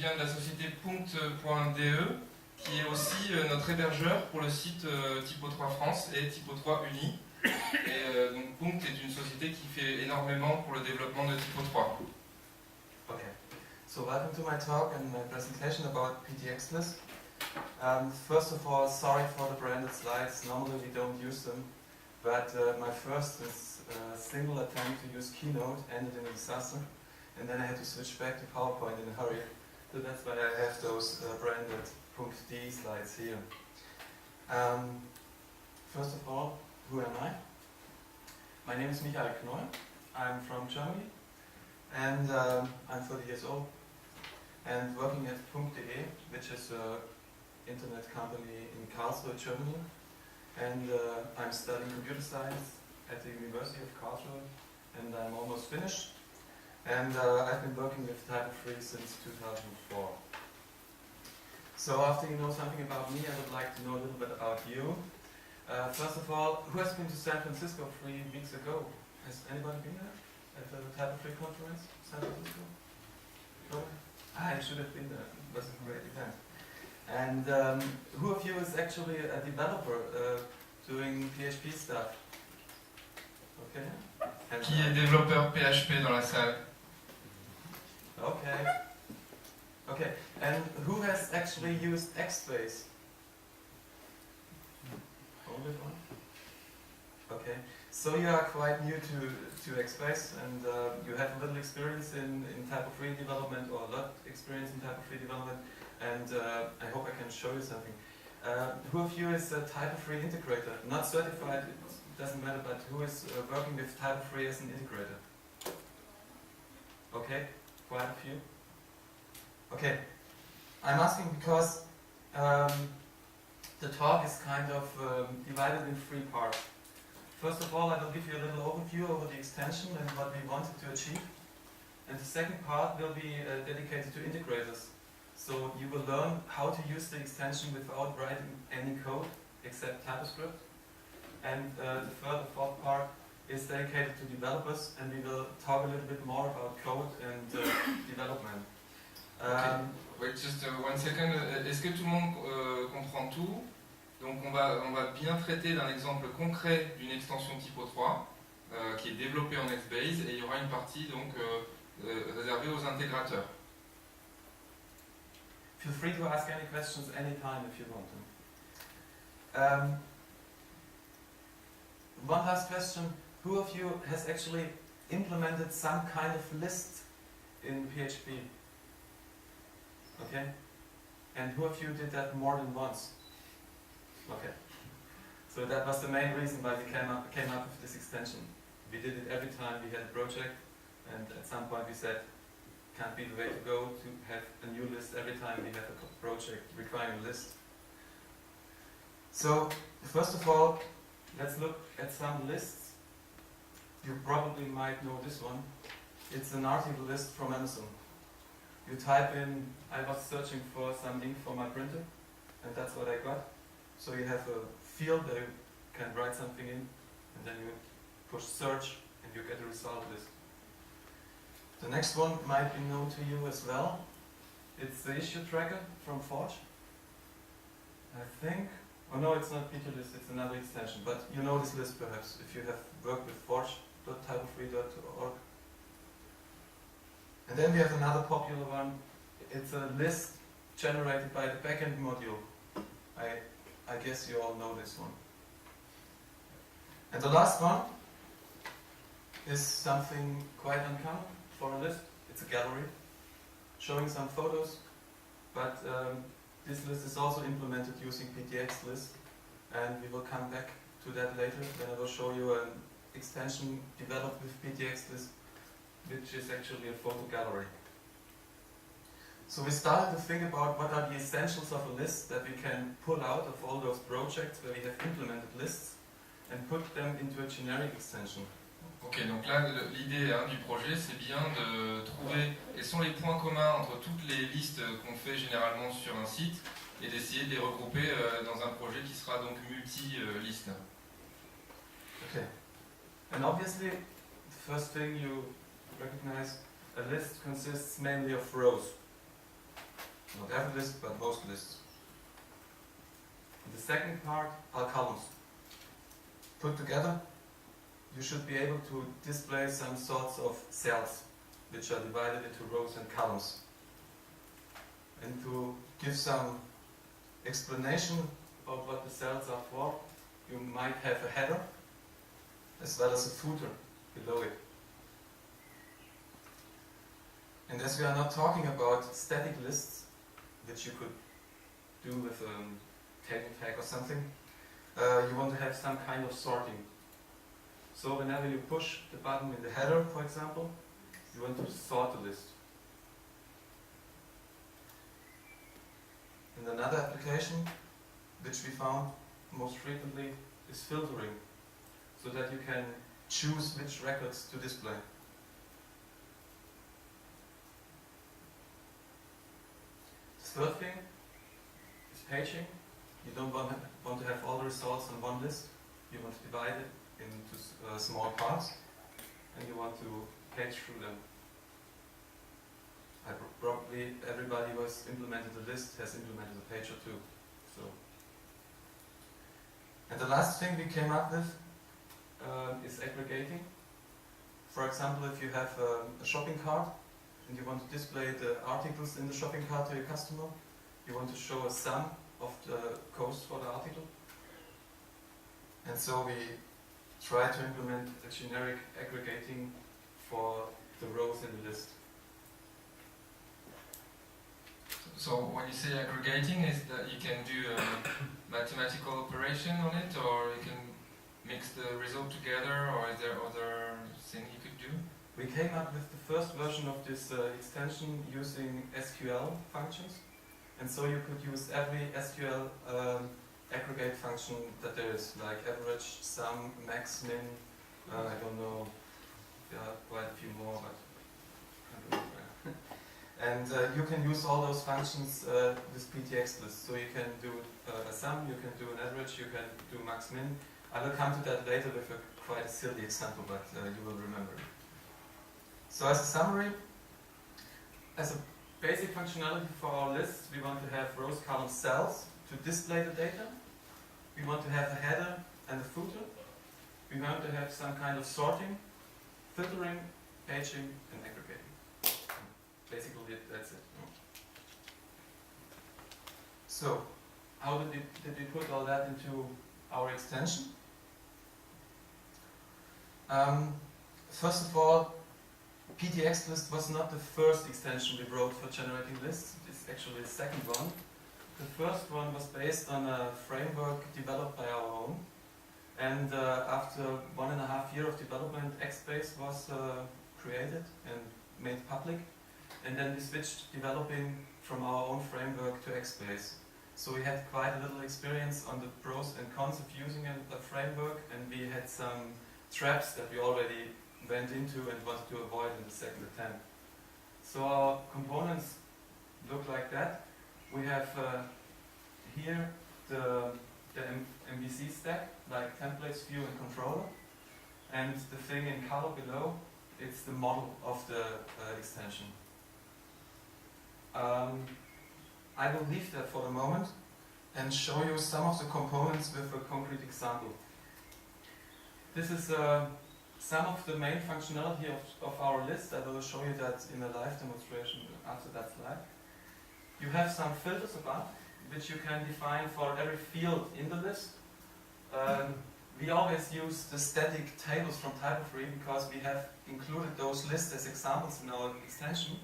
vient de la société Punkt.de, qui est aussi notre hébergeur pour le site TYPO3 France et TYPO3 Uni. Et donc Punkt est une société qui fait énormément pour le développement de TYPO3. Okay, so welcome to my talk and my presentation about PTXlist. First of all, sorry for the branded slides. Normally we don't use them, but my first single attempt to use Keynote ended in a disaster, and then I had to switch back to PowerPoint in a hurry. So that's why I have those branded .d slides here. First of all, who am I? My name is Michael Knoll. I'm from Germany, and I'm 30 years old, and working at .de, which is an internet company in Karlsruhe, Germany. And I'm studying computer science at the University of Karlsruhe, and I'm almost finished. And I've been working with TYPO3 since 2004. So after you know something about me, I would like to know a little bit about you. First of all, who has been to San Francisco 3 weeks ago? Has anybody been there at the TYPO3 conference, San Francisco? No? I should have been there. It was a great event. And who of you is actually a developer doing PHP stuff? Okay. And Qui est développeur PHP dans la salle? Okay. Okay. And who has actually used Exbase? Only one? Okay. So you are quite new to Exbase, and you have a little experience in TYPO3 development, or a lot experience in TYPO3 development, and I hope I can show you something. Who of you is a TYPO3 integrator? Not certified, it doesn't matter, but who is working with TYPO3 as an integrator? Okay, quite a few. Okay, I'm asking because the talk is kind of divided in 3 parts. First of all, I will give you a little overview over the extension and what we wanted to achieve. And the second part will be dedicated to integrators. So you will learn how to use the extension without writing any code except TypoScript. And the fourth part is dedicated to developers, and we will talk a little bit more about code and development. Okay. Wait, just 1 second. Est-ce que tout le monde comprend tout? Donc on va bien traiter d'un exemple concret d'une extension TYPO3 qui est développée en Exbase, et il y aura une partie donc réservée aux intégrateurs. Feel free to ask any questions anytime if you want to. One last question. Who of you has actually implemented some kind of list in PHP? Okay. And who of you did that more than once? Okay. So that was the main reason why we came up with this extension. We did it every time we had a project, and at some point we said, can't be the way to go to have a new list every time we have a project requiring a list. So, first of all, let's look at some lists. You probably might know this one. It's an article list from Amazon. You type in, I was searching for some ink for my printer, and that's what I got. So you have a field that you can write something in, and then you push search, and you get a result list. The next one might be known to you as well. It's the issue tracker from Forge. I think, oh no, it's not PTList, it's another extension, but you know this list perhaps if you have worked with forge.typo3.org. And then we have another popular one. It's a list generated by the backend module. I guess you all know this one. And the last one is something quite uncommon for a list. It's a gallery showing some photos, but this list is also implemented using PTXlist, and we will come back to that later when I will show you an extension developed with PTXlist, which is actually a photo gallery. So we started to think about what are the essentials of a list that we can pull out of all those projects where we have implemented lists and put them into a generic extension. Ok, donc là l'idée du projet, c'est bien de trouver quels sont les points communs entre toutes les listes qu'on fait généralement sur un site et d'essayer de les regrouper dans un projet qui sera donc multi-liste. Okay. And obviously, the first thing you recognize, a list consists mainly of rows. Not every list, but most lists. And the second part are columns. Put together, you should be able to display some sorts of cells, which are divided into rows and columns. And to give some explanation about what the cells are for, you might have a header as well as a footer below it. And as we are not talking about static lists, which you could do with a table tag or something, you want to have some kind of sorting. So whenever you push the button in the header, for example, you want to sort the list. And another application which we found most frequently is filtering, so that you can choose which records to display. The third thing is paging. You don't want to have all the results on one list. You want to divide it into small parts, and you want to page through them. Probably everybody who has implemented a list has implemented a page or two. And the last thing we came up with is aggregating. For example, if you have a shopping cart and you want to display the articles in the shopping cart to your customer, you want to show a sum of the cost for the article. And so we try to implement a generic aggregating for the rows in the list. So when you say aggregating, is that you can do a mathematical operation on it, or you can mix the result together, or is there other thing you could do? We came up with the first version of this extension using SQL functions. And so you could use every SQL aggregate function that there is, like average, sum, max, min, I don't know, there are quite a few more, but I can't remember. And you can use all those functions with PTX lists. So you can do a sum, you can do an average, you can do max, min. I will come to that later with a quite silly example, but you will remember it. So as a summary, as a basic functionality for our lists, we want to have rows, columns, cells to display the data. We want to have a header and a footer. We want to have some kind of sorting, filtering, paging, and aggregating. Basically, that's it. So, how did we put all that into our extension? First of all, PTX list was not the first extension we wrote for generating lists. It's actually the second one. The first one was based on a framework developed by our own. And after 1.5 years of development, exbase was created and made public. And then we switched developing from our own framework to exbase. So we had quite a little experience on the pros and cons of using a framework, and we had some traps that we already went into and wanted to avoid in the second attempt. So our components look like that. We have here the MVC stack, like templates, view, and controller. And the thing in color below, it's the model of the extension. I will leave that for the moment and show you some of the components with a concrete example. This is some of the main functionality of our list. I will show you that in a live demonstration after that slide. You have some filters above, which you can define for every field in the list. We always use the static tables from TYPO3 because we have included those lists as examples in our extension.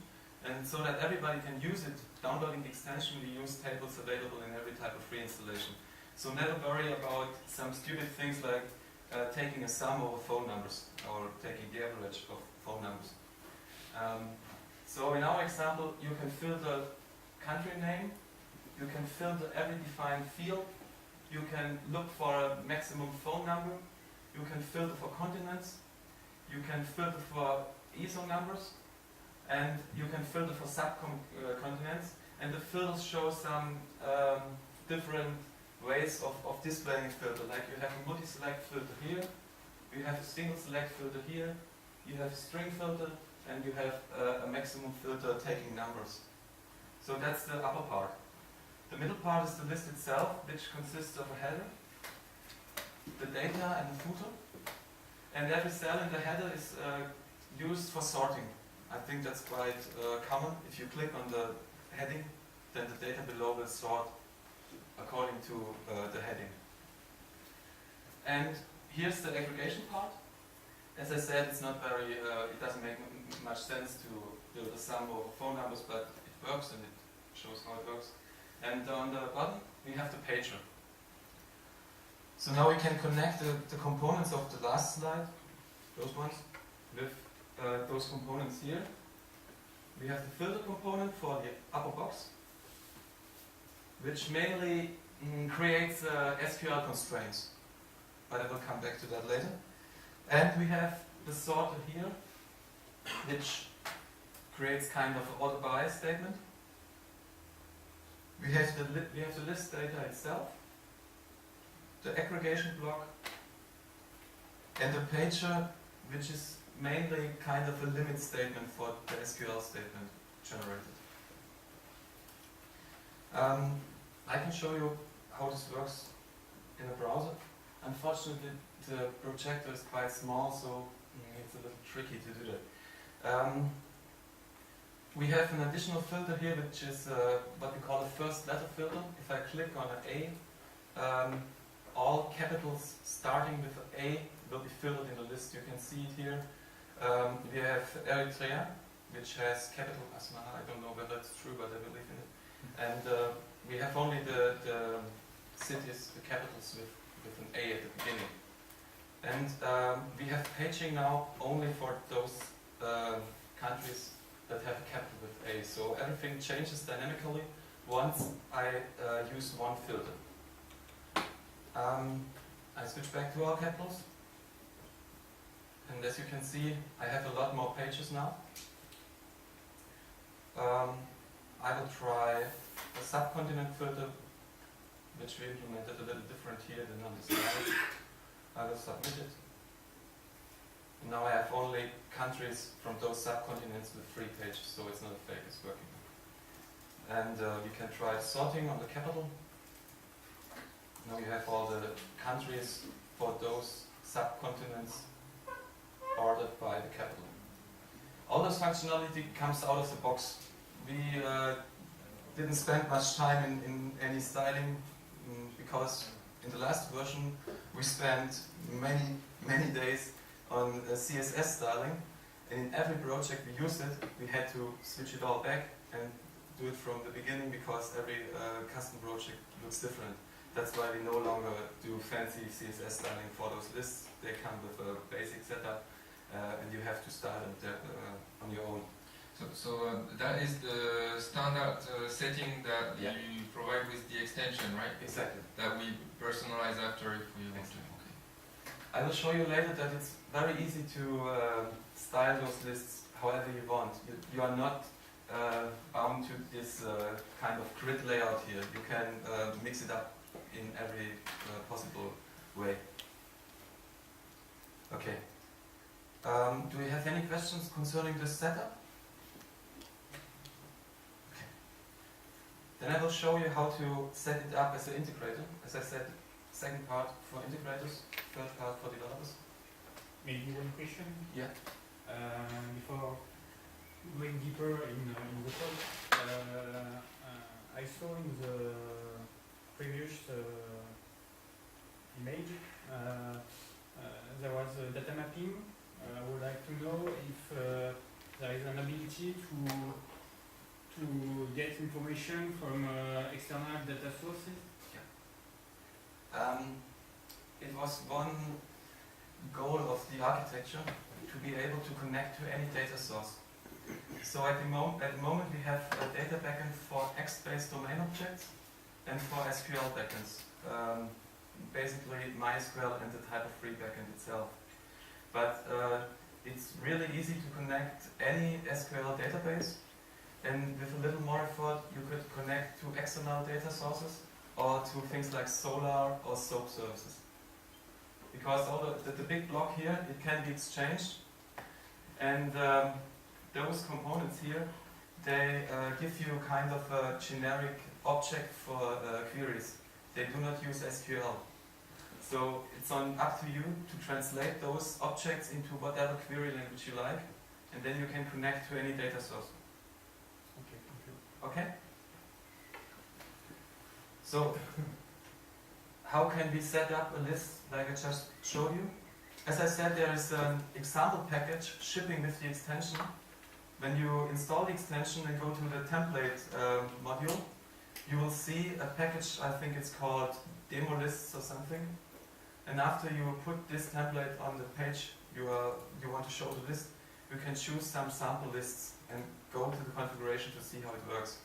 And so that everybody can use it, downloading the extension, we use tables available in every TYPO3 installation. So never worry about some stupid things like taking a sum over phone numbers or taking the average of phone numbers. So in our example, you can filter country name, you can filter every defined field, you can look for a maximum phone number, you can filter for continents, you can filter for ISO numbers, and you can filter for subcontinents, and the filters show some different ways of displaying a filter. Like you have a multi-select filter here, you have a single select filter here, you have a string filter, and you have a maximum filter taking numbers. So that's the upper part. The middle part is the list itself, which consists of a header, the data and the footer. And every cell in the header is used for sorting. I think that's quite common. If you click on the heading, then the data below will sort according to the heading. And here's the aggregation part. As I said, it's not very, it doesn't make much sense to build a sum of phone numbers, but it works and it shows how it works. And on the bottom, we have the pager. So now we can connect the components of the last slide, those ones, with those components here. We have the filter component for the upper box, which mainly creates SQL constraints, but I will come back to that later. And we have the sorter here, which creates kind of an auto-by statement. We have the list data itself, the aggregation block, and the pager, which is mainly kind of a limit statement for the SQL statement generated. I can show you how this works in a browser. Unfortunately, the projector is quite small, so it's a little tricky to do that. We have an additional filter here, which is what we call a first letter filter. If I click on an A, all capitals starting with A will be filtered in the list. You can see it here. We have Eritrea, which has capital Asmara. I don't know whether it's true, but I believe in it. And we have only the cities, the capitals with an A at the beginning. And we have paging now only for those countries that have a capital with A. So everything changes dynamically once I use one filter. I switch back to all capitals. And as you can see, I have a lot more pages now. I will try a subcontinent filter, which we implemented a little different here than on the slide. I will submit it. And now I have only countries from those subcontinents with 3 pages, so it's not a fake, it's working. And we can try sorting on the capital. Now we have all the countries for those subcontinents ordered by the capital. All this functionality comes out of the box. We didn't spend much time in any styling because in the last version we spent many days on CSS styling, and in every project we used it, we had to switch it all back and do it from the beginning because every custom project looks different. That's why we no longer do fancy CSS styling for those lists. They come with a basic setup and you have to style them on your own. So that is the standard setting that you provide with the extension, right? Exactly. That we personalize after if we want to. Okay. I will show you later that it's very easy to style those lists however you want. You are not bound to this kind of grid layout here. You can mix it up in every possible way. Okay. Do we have any questions concerning this setup? Okay. Then I will show you how to set it up as an integrator. As I said, second part for integrators, third part for developers. Maybe one question? Yeah. Before going deeper in the code, I saw in the previous image there was a data mapping. I would like to know if there is an ability to get information from external data sources. It was one goal of the architecture to be able to connect to any data source. So at the moment we have a data backend for Exbase domain objects and for SQL backends. Basically MySQL and the TYPO3 backend itself. But it's really easy to connect any SQL database, and with a little more effort you could connect to external data sources or to things like Solar or SOAP services. Because all the big block here, it can be exchanged, and those components here, they give you kind of a generic object for queries. They do not use SQL. So it's up to you to translate those objects into whatever query language you like, and then you can connect to any data source. Okay, thank you. Okay? So, how can we set up a list like I just showed you? As I said, there is an example package shipping with the extension. When you install the extension and go to the template module, you will see a package, I think it's called demo lists or something. And after you put this template on the page you want to show the list, you can choose some sample lists and go to the configuration to see how it works.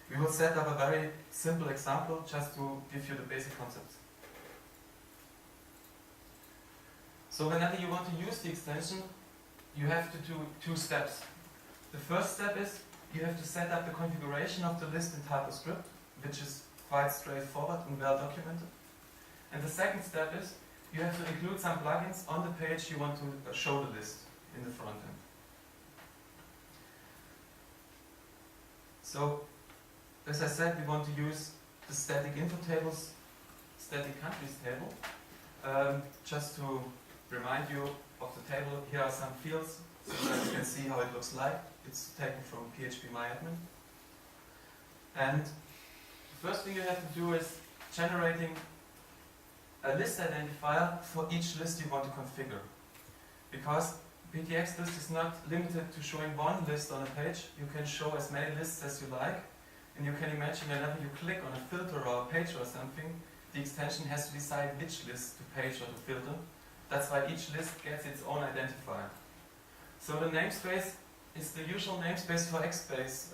We will set up a very simple example just to give you the basic concepts. So whenever you want to use the extension, you have to do 2 steps. The first step is you have to set up the configuration of the list in TypoScript, which is quite straightforward and well documented. And the second step is you have to include some plugins on the page you want to show the list in the front end. So, as I said, we want to use the static info tables, static countries table. Just to remind you of the table, here are some fields so that you can see how it looks like. It's taken from PHPMyAdmin. And the first thing you have to do is generating a list identifier for each list you want to configure. Because PTX list is not limited to showing one list on a page. You can show as many lists as you like. And you can imagine whenever you click on a filter or a page or something, the extension has to decide which list to page or to filter. That's why each list gets its own identifier. So the namespace is the usual namespace for Exbase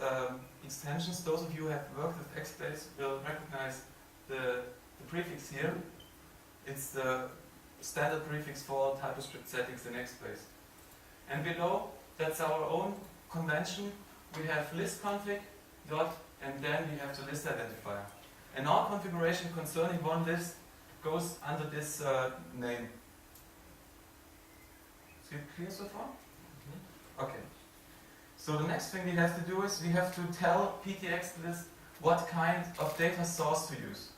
extensions. Those of you who have worked with Exbase will recognize the prefix here. It's the standard prefix for all TypoScript settings in Exbase. And below, that's our own convention. We have list config, dot, and then we have the list identifier. And all configuration concerning one list goes under this name. Is it clear so far? Okay. So the next thing we have to do is we have to tell PTX list what kind of data source to use.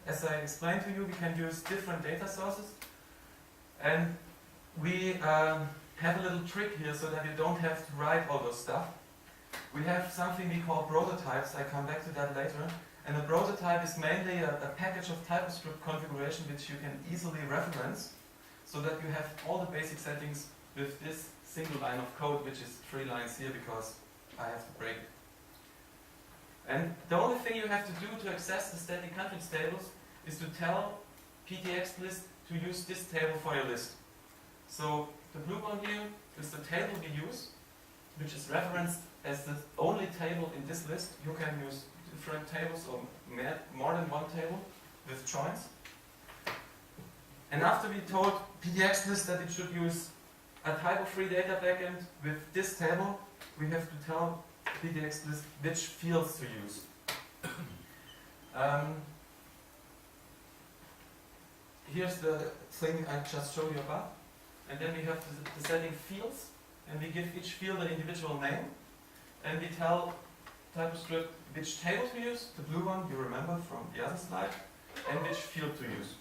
As I explained to you, we can use different data sources. And we have a little trick here so that you don't have to write all those stuff. We have something we call prototypes. I come back to that later. And a prototype is mainly a package of TypoScript configuration which you can easily reference so that you have all the basic settings with this single line of code, which is 3 lines here because I have to break it. And the only thing you have to do to access the static countries tables is to tell PTX list to use this table for your list. So the blue one here is the table we use, which is referenced as the only table in this list. You can use different tables or more than one table with joins. And after we told PTX list that it should use a TYPO3 data backend with this table, we have to tell PTX list which fields to use. Here's the thing I just showed you above. And then we have the setting fields, and we give each field an individual name. And we tell TypoScript which table to use, the blue one you remember from the other slide, and which field to use.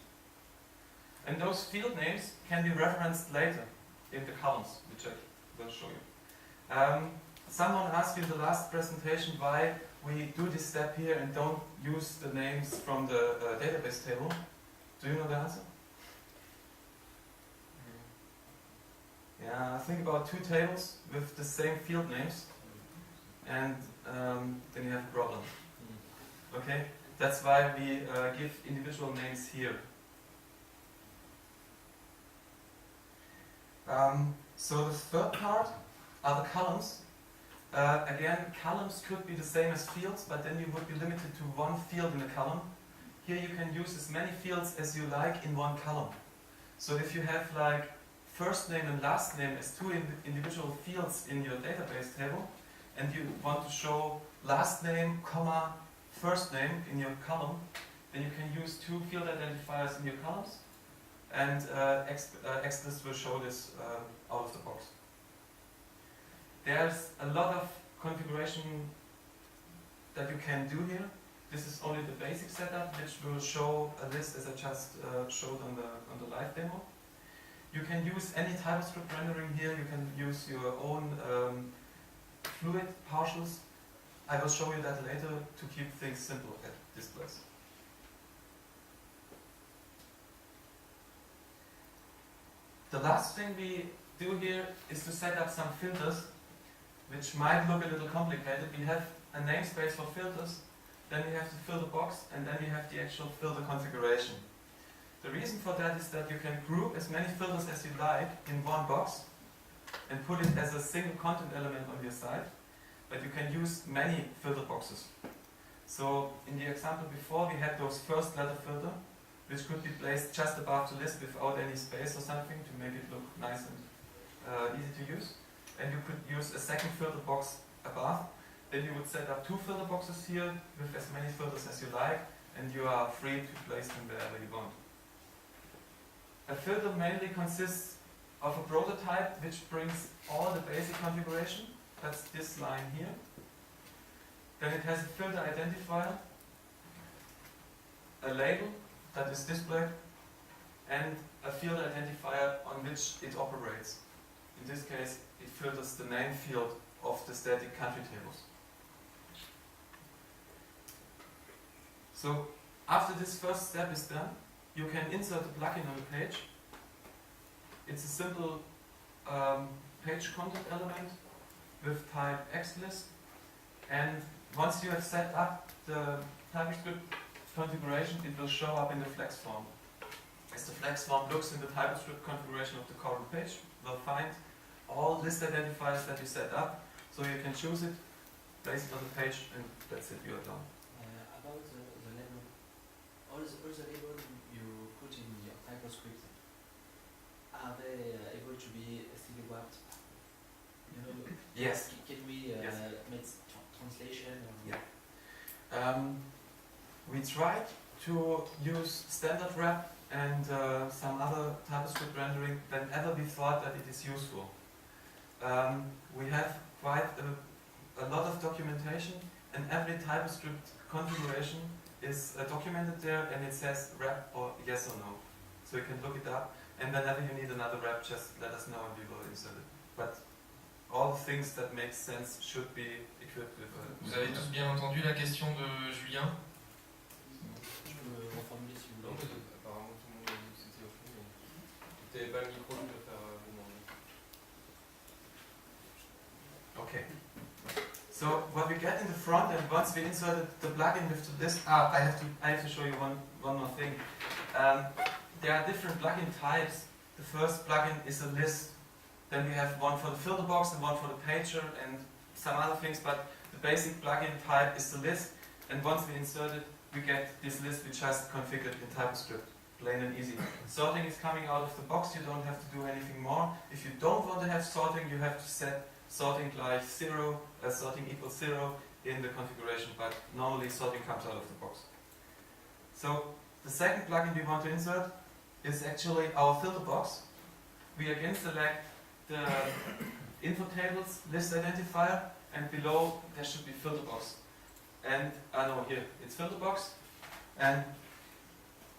And those field names can be referenced later in the columns, which I will show you. Someone asked in the last presentation why we do this step here and don't use the names from the database table. Do you know the answer? Yeah, think about 2 tables with the same field names, and then you have a problem. Okay, that's why we give individual names here. So the third part are the columns. Again, columns could be the same as fields, but then you would be limited to one field in a column. Here you can use as many fields as you like in one column. So if you have like first name and last name as 2 individual fields in your database table, and you want to show last name, comma, first name in your column, then you can use 2 field identifiers in your columns, and Xlist will show this out of the box. There's a lot of configuration that you can do here. This is only the basic setup, which will show a list as I just showed on the live demo. You can use any TypoScript rendering here. You can use your own fluid partials. I will show you that later to keep things simple at this place. The last thing we do here is to set up some filters, which might look a little complicated. We have a namespace for filters, then we have the filter box, and then we have the actual filter configuration. The reason for that is that you can group as many filters as you like in one box and put it as a single content element on your site, but you can use many filter boxes. So in the example before, we had those first letter filter, which could be placed just above the list without any space or something to make it look nice and easy to use. And you could use a second filter box above. Then you would set up two filter boxes here with as many filters as you like, and you are free to place them wherever you want. A filter mainly consists of a prototype which brings all the basic configuration. That's this line here. Then it has a filter identifier, a label that is displayed, and a field identifier on which it operates. In this case, it filters the name field of the static country tables. So after this first step is done, you can insert a plugin on the page. It's a simple page content element with type xlist, and once you have set up the TypoScript configuration, it will show up in the flex form. As the flex form looks in the TypoScript configuration of the current page, we'll find all list identifiers that you set up, so you can choose it, place it on the page, and that's it, you are done. About the label, all the labels you put in your TypoScript, are they able to be still wrapped? You know, Yes. Can we Yes. make translation? Or Yeah. We tried to use standard wrap and some other TypoScript rendering whenever we thought that it is useful. We have quite a lot of documentation, and every TypoScript configuration is documented there, and it says wrap or yes or no. So you can look it up, and whenever you need another wrap, just let us know and we will insert it. But all the things that make sense should be equipped with a... Vous avez tous bien entendu la question de Julien? je peux reformuler si vous Non, voulez. mais apparemment tout le monde a dit que c'était ok, mais tu n'avais pas le micro, je préfère demander. Okay. So what we get in the front, and once we inserted the plugin with this, I have to show you one more thing. There are different plugin types. The first plugin is a list. Then we have one for the filter box and one for the pager and some other things, but the basic plugin type is the list. And once we insert it, we get this list we just configured in TypoScript, plain and easy. Sorting is coming out of the box, you don't have to do anything more. If you don't want to have sorting, you have to set sorting like 0, sorting equals 0 in the configuration, but normally sorting comes out of the box. So the second plugin we want to insert is actually our filter box. We again select the info tables list identifier, and below there should be filter box. And no, here it's filter box, and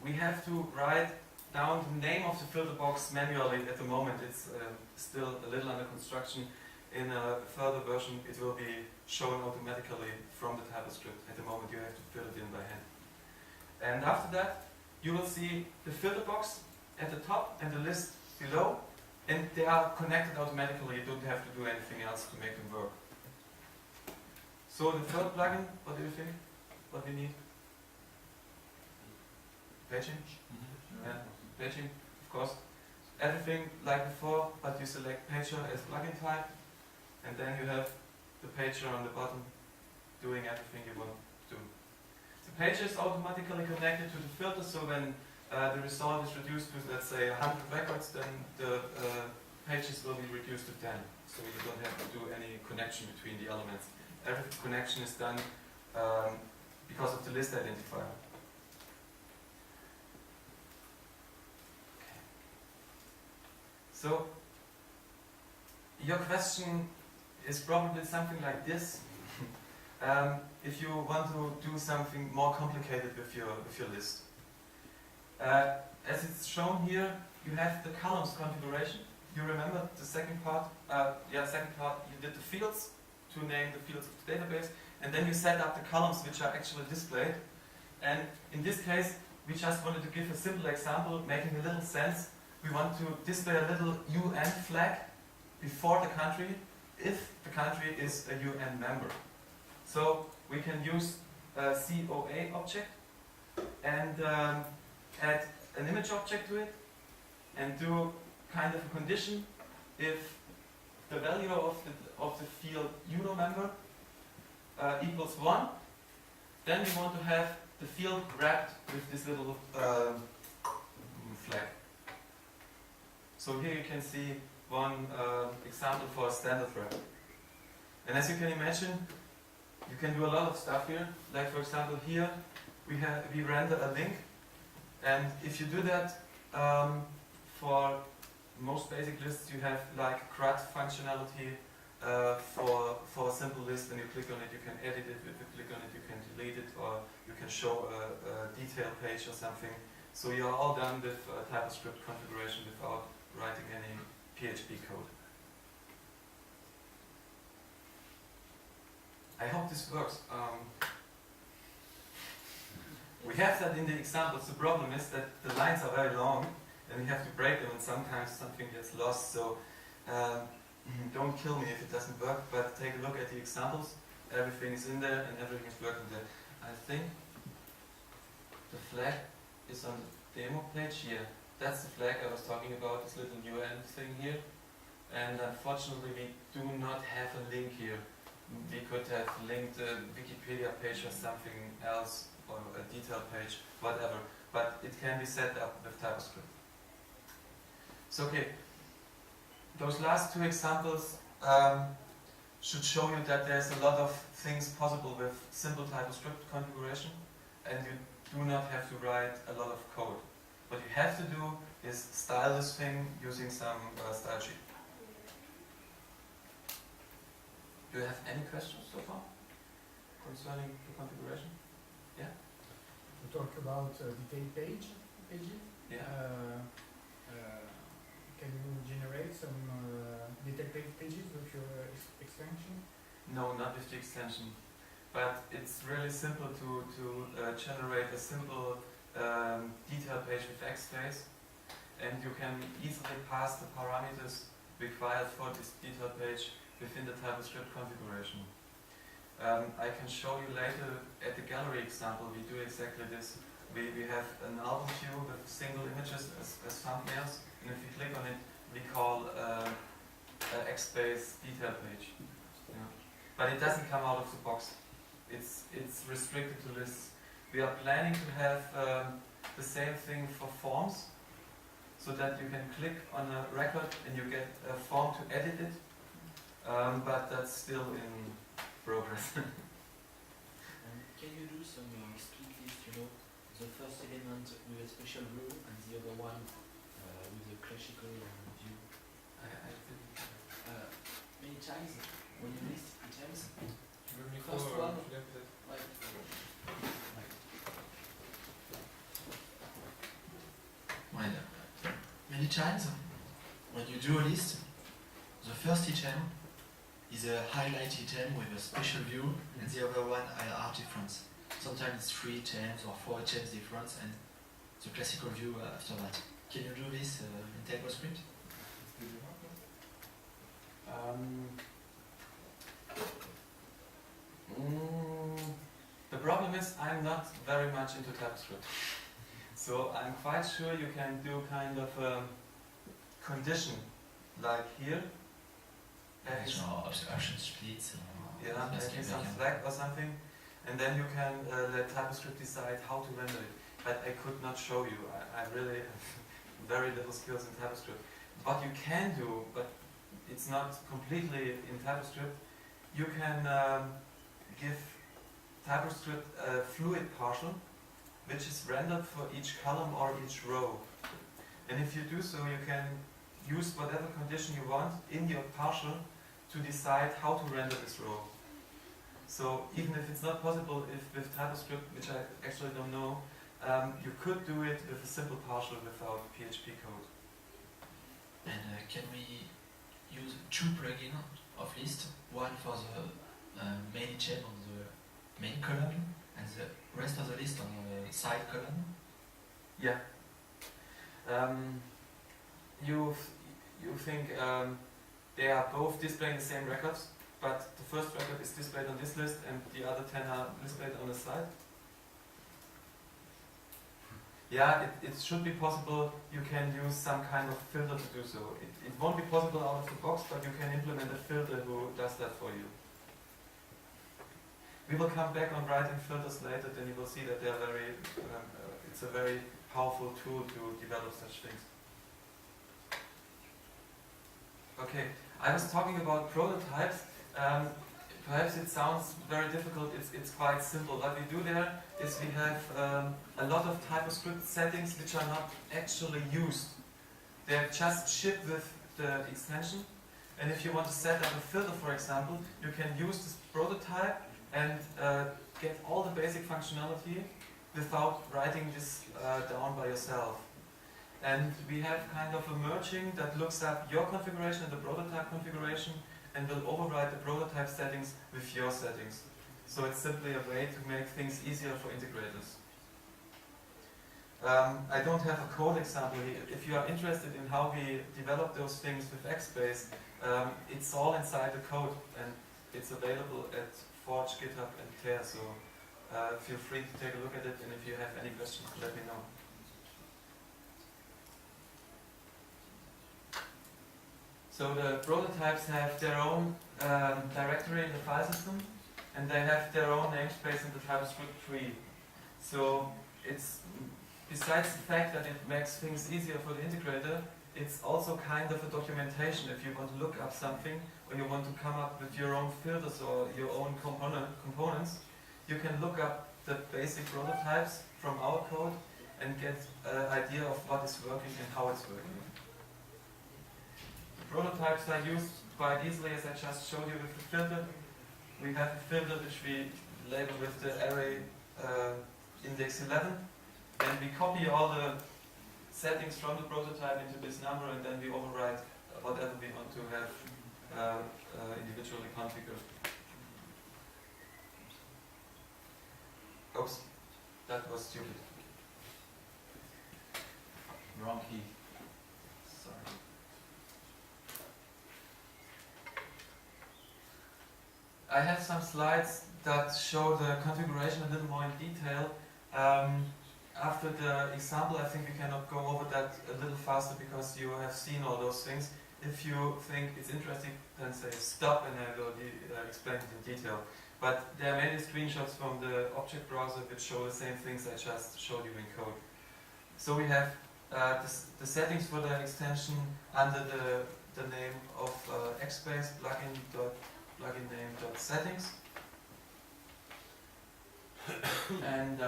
we have to write down the name of the filter box manually. At the moment it's still a little under construction. In a further version it will be shown automatically from the TypoScript. At the moment you have to fill it in by hand. And after that you will see the filter box at the top and the list below, and they are connected automatically. You don't have to do anything else to make them work. So the third plugin, what do you think? What we need? Paging? Yeah, paging, of course. Everything like before, but you select pager as plugin type, and then you have the pager on the bottom doing everything you want to do. The pager is automatically connected to the filter, so when the result is reduced to, let's say, 100 records, then the pages will be reduced to 10. So you don't have to do any connection between the elements. Every connection is done because of the list identifier. Okay. So your question is probably something like this. if you want to do something more complicated with your list. As it's shown here, you have the columns configuration. You remember the second part? Second part, you did the fields to name the fields of the database, and then you set up the columns which are actually displayed. And in this case, we just wanted to give a simple example, making a little sense. We want to display a little UN flag before the country, if the country is a UN member. So we can use a COA object and add an image object to it and do kind of a condition. If the value of the field UNO member equals 1, then we want to have the field wrapped with this little flag. So here you can see one example for a standard wrap. And as you can imagine, you can do a lot of stuff here. Like for example here, we render a link, and if you do that for most basic lists, you have like CRUD functionality for a simple list. When you click on it, you can edit it. If you click on it, you can delete it, or you can show a detail page or something. So you are all done with TypoScript configuration without writing any PHP code. I hope this works. We have that in the examples. The problem is that the lines are very long and we have to break them, and sometimes something gets lost. So don't kill me if it doesn't work, but take a look at the examples. Everything is in there and everything is working there. I think the flag is on the demo page here. That's the flag I was talking about, this little UN thing here. And unfortunately we do not have a link here. We could have linked a Wikipedia page or something else, or a detail page, whatever. But it can be set up with TypoScript. So okay, those last two examples should show you that there's a lot of things possible with simple TypoScript configuration, and you do not have to write a lot of code. What you have to do is style this thing using some style sheet. Do you have any questions so far concerning the configuration? Yeah? We talk about detail pages. Yeah. Can you generate some detail pages with your extension? No, not with the extension. But it's really simple to generate a simple detail page with exbase, and you can easily pass the parameters required for this detail page within the TypoScript configuration. I can show you later at the gallery example. We do exactly this. We have an album view with single images as thumbnails, and if you click on it, we call an exbase detail page. Yeah. But it doesn't come out of the box. It's restricted to lists. We are planning to have the same thing for forms, so that you can click on a record and you get a form to edit it, but that's still in progress. Can you do some split list, the first element with a special rule and the other one with a classical view? Many times when you list items, first one, Many times, when you do a list, the first item is a highlight item with a special view, and the other one are different. Sometimes it's 3 items or 4 items difference, and the classical view after that. Can you do this in TypoScript? The problem is I'm not very much into TypoScript. So I'm quite sure you can do kind of a condition, like here. Option splits. Making some flag or something, and then you can let TypoScript decide how to render it. But I could not show you. I really have very little skills in TypoScript. What you can do, but it's not completely in TypoScript, you can give TypoScript a fluid partial, which is rendered for each column or each row. And if you do so, you can use whatever condition you want in your partial to decide how to render this row. So even if it's not possible if with TypoScript, which I actually don't know, you could do it with a simple partial without PHP code. And can we use two plugins of list? One for the main chain on the main column and the rest of the list on the side column? Yeah. You think they are both displaying the same records, but the first record is displayed on this list and the other 10 are displayed on the side? Yeah, it should be possible. You can use some kind of filter to do so. It won't be possible out of the box, but you can implement a filter who does that for you. We will come back on writing filters later, then you will see that they are very, it's a very powerful tool to develop such things. Okay, I was talking about prototypes. Perhaps it sounds very difficult, it's quite simple. What we do there is we have a lot of TypoScript settings which are not actually used. They're just shipped with the extension. And if you want to set up a filter, for example, you can use this prototype and get all the basic functionality without writing this down by yourself. And we have kind of a merging that looks up your configuration and the prototype configuration and will override the prototype settings with your settings. So it's simply a way to make things easier for integrators. I don't have a code example here. If you are interested in how we develop those things with Exbase, it's all inside the code and it's available at Forge, GitHub and Tear. So feel free to take a look at it, and if you have any questions, let me know. So the prototypes have their own directory in the file system, and they have their own namespace in the TypoScript tree. So it's, besides the fact that it makes things easier for the integrator, it's also kind of a documentation. If you want to look up something, or you want to come up with your own filters or your own components, you can look up the basic prototypes from our code and get an idea of what is working and how it's working. Prototypes are used quite easily, as I just showed you with the filter. We have a filter which we label with the array index 11, and we copy all the settings from the prototype into this number, and then we override whatever we want to have individually configured. Oops, that was stupid. Wrong key. Sorry. I have some slides that show the configuration a little more in detail. After the example, I think we cannot go over that a little faster because you have seen all those things. If you think it's interesting, then say stop and I will explain it in detail. But there are many screenshots from the object browser which show the same things I just showed you in code. So we have the settings for the extension under the name of exbase plugin name.settings. And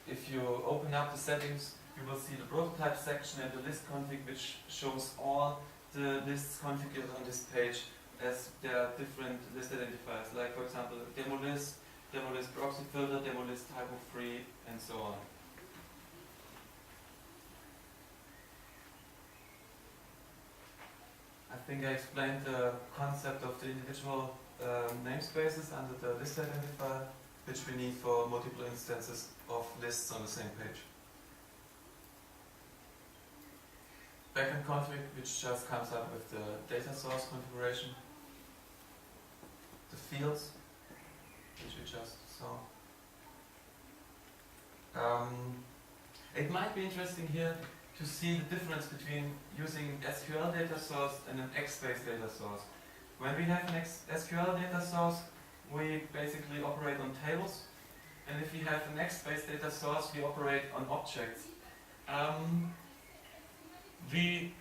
if you open up the settings, you will see the prototype section and the list config, which shows all the lists configured on this page as there are different list identifiers, like for example demo list proxy filter, demo list TYPO3, and so on. I think I explained the concept of the individual namespaces under the list identifier, which we need for multiple instances of lists on the same page. Backend config, which just comes up with the data source configuration. The fields, which we just saw. It might be interesting here to see the difference between using SQL data source and an Exbase data source. When we have an SQL data source, we basically operate on tables, and if we have an Exbase data source, we operate on objects. We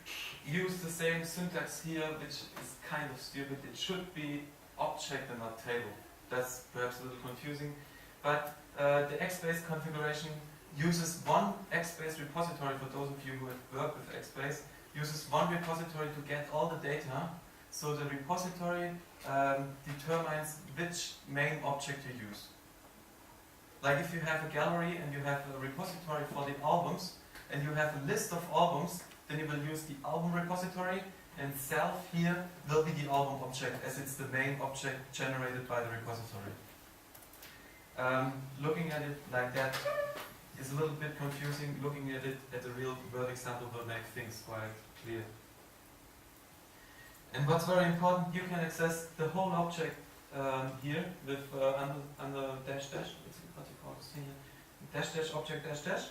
use the same syntax here, which is kind of stupid. It should be object and not table. That's perhaps a little confusing, but the Exbase configuration uses one Exbase repository. For those of you who have worked with Exbase, uses one repository to get all the data So the repository determines which main object you use. Like if you have a gallery and you have a repository for the albums, and you have a list of albums, then you will use the album repository, and self here will be the album object, as it's the main object generated by the repository. Looking at it like that is a little bit confusing. Looking at it at a real world example will make things quite clear. And what's very important, you can access the whole object here with under dash dash. What you call this thing here? Dash dash object dash dash.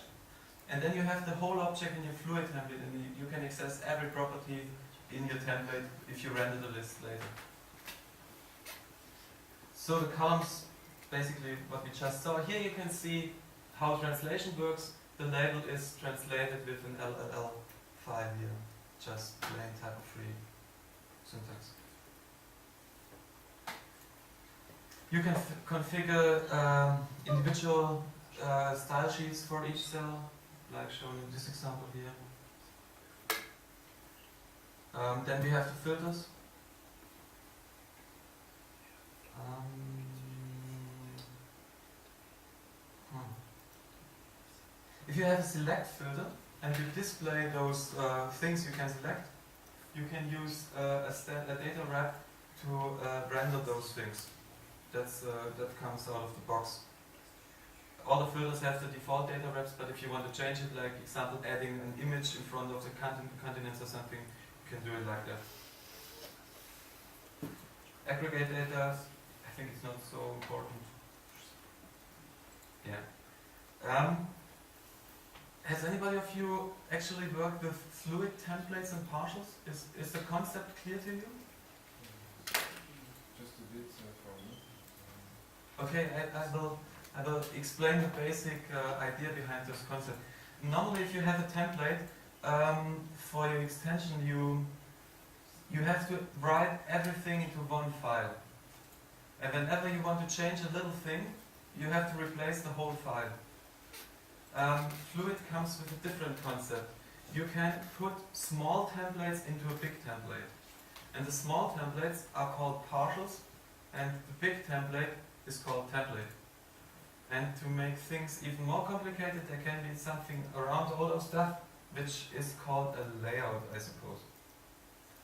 And then you have the whole object in your fluid template, and you can access every property in your template if you render the list later. So the columns, basically what we just saw. Here you can see how translation works. The label is translated with an LLL file here, just plain TYPO3 syntax. You can configure individual style sheets for each cell, like shown in this example here. Then we have the filters. If you have a select filter and you display those things you can select, you can use a data wrap to render those things. That comes out of the box. All the filters have the default data wraps, but if you want to change it, like example adding an image in front of the continents or something, you can do it like that. Aggregate data, I think it's not so important. Yeah. Has anybody of you actually worked with fluid templates and partials? Is the concept clear to you? Just a bit for me. Okay, I will explain the basic idea behind this concept. Normally, if you have a template for your extension, you have to write everything into one file. And whenever you want to change a little thing, you have to replace the whole file. Fluid comes with a different concept. You can put small templates into a big template. And the small templates are called partials, and the big template is called template. And to make things even more complicated, there can be something around all those stuff, which is called a layout, I suppose.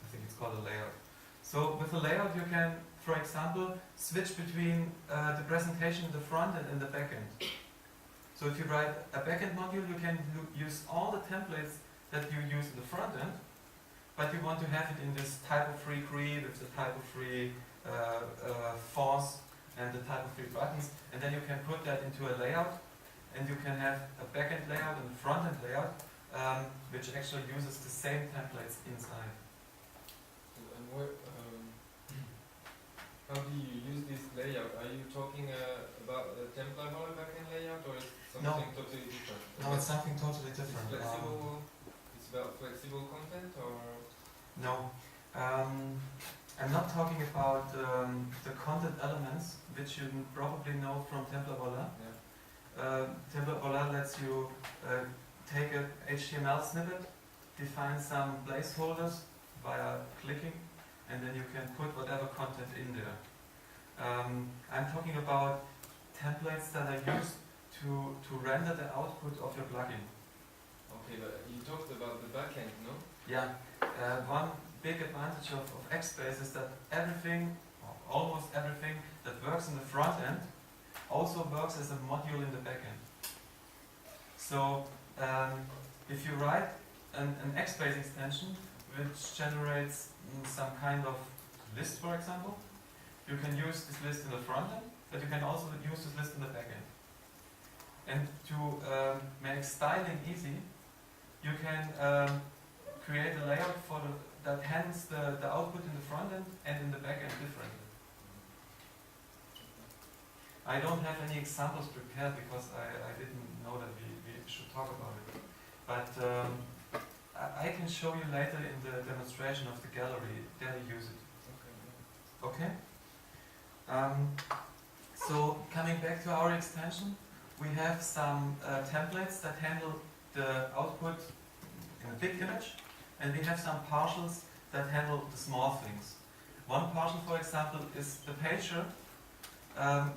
I think it's called a layout. So with a layout, you can, for example, switch between the presentation in the front end and the back end. So if you write a backend module, you can use all the templates that you use in the front end, but you want to have it in this TYPO3 grid with the TYPO3 fonts and the TYPO3 buttons, and then you can put that into a layout, and you can have a backend layout and a front end layout, which actually uses the same templates inside. And how do you use this layout? Are you talking about a template backend layout, or is it something totally different? No, it's something totally different. It's flexible. It's about flexible content, or no. I'm not talking about the content elements, which you probably know from Template. yeah. Template lets you take an HTML snippet, define some placeholders via clicking, and then you can put whatever content in there. I'm talking about templates that are used to render the output of your plugin. Okay, but you talked about the backend, no? Yeah. One big advantage of exbase is that everything, or almost everything, that works in the front end also works as a module in the back end. So if you write an exbase extension which generates some kind of list, for example, you can use this list in the front end, but you can also use this list in the back end. And to make styling easy, you can create a layout that handles the output in the front end and in the back end differently. I don't have any examples prepared because I didn't know that we should talk about it. But I can show you later in the demonstration of the gallery. There you use it. Okay? So coming back to our extension, we have some templates that handle the output in a big image, and we have some partials that handle the small things. One partial, for example, is the pager,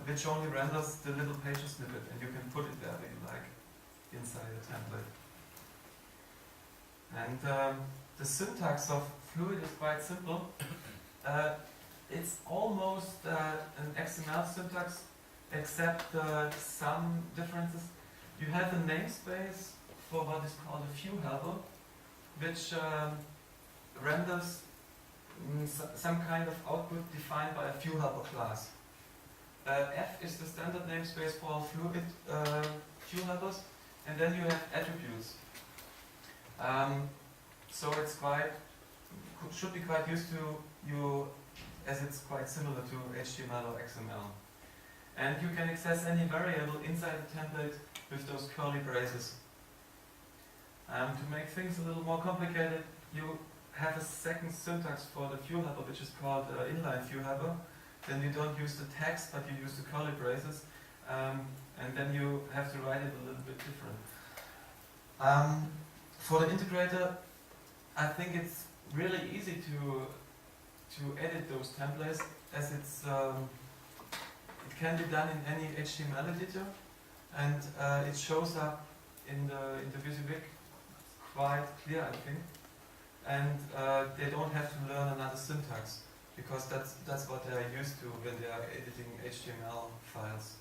which only renders the little pager snippet, and you can put it wherever you like inside a template. And the syntax of Fluid is quite simple. It's almost an XML syntax, except some differences. You have a namespace for what is called a view helper, which renders some kind of output defined by a view helper class. F is the standard namespace for Fluid view helpers, and then you have attributes. So it's should be quite used to you, as it's quite similar to HTML or XML. And you can access any variable inside the template with those curly braces. To make things a little more complicated, you have a second syntax for the view helper, which is called inline view helper. Then you don't use the text, but you use the curly braces, and then you have to write it a little bit different. For the integrator, I think it's really easy to edit those templates, as it's it can be done in any HTML editor, and it shows up in the VisiVig quite clear, I think. And they don't have to learn another syntax, because that's what they are used to when they are editing HTML files.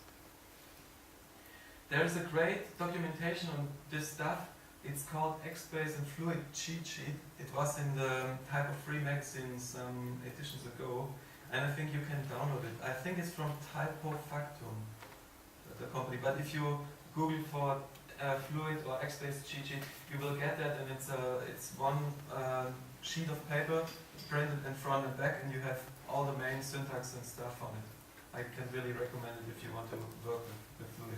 There is a great documentation on this stuff. It's called Exbase and Fluid cheat sheet. It was in the TYPO3 magazine some editions ago, and I think you can download it. I think it's from TypoFactum, the company. But if you Google for Fluid or Exbase cheat sheet, you will get that, and it's one sheet of paper, printed in front and back, and you have all the main syntax and stuff on it. I can really recommend it if you want to work with Fluid.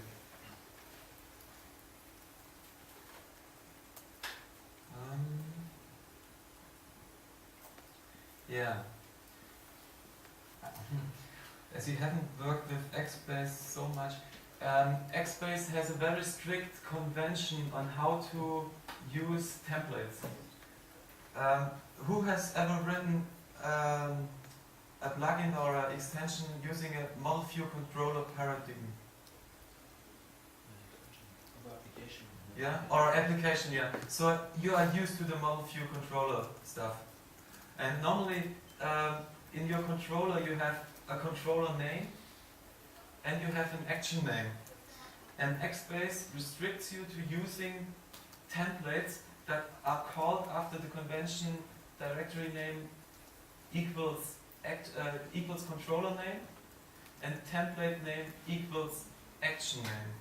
Yeah. As you haven't worked with Exbase so much, Exbase has a very strict convention on how to use templates. Who has ever written a plugin or an extension using a model view controller paradigm? Application. Yeah, or application, yeah. So you are used to the model view controller stuff. And normally in your controller you have a controller name and you have an action name. And Exbase restricts you to using templates that are called after the convention directory name equals controller name and template name equals action name.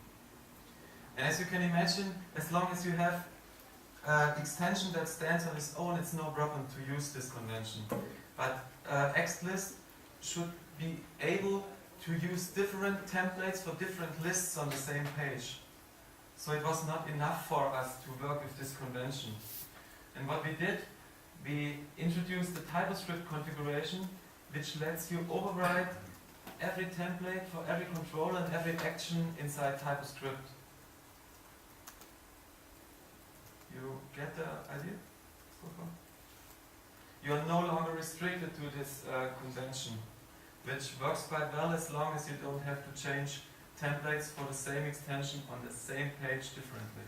And as you can imagine, as long as you have extension that stands on its own, it's no problem to use this convention. But XList should be able to use different templates for different lists on the same page. So it was not enough for us to work with this convention. And what we did, we introduced the TypoScript configuration, which lets you override every template for every controller and every action inside TypoScript. You get the idea so far? You are no longer restricted to this convention, which works quite well as long as you don't have to change templates for the same extension on the same page differently.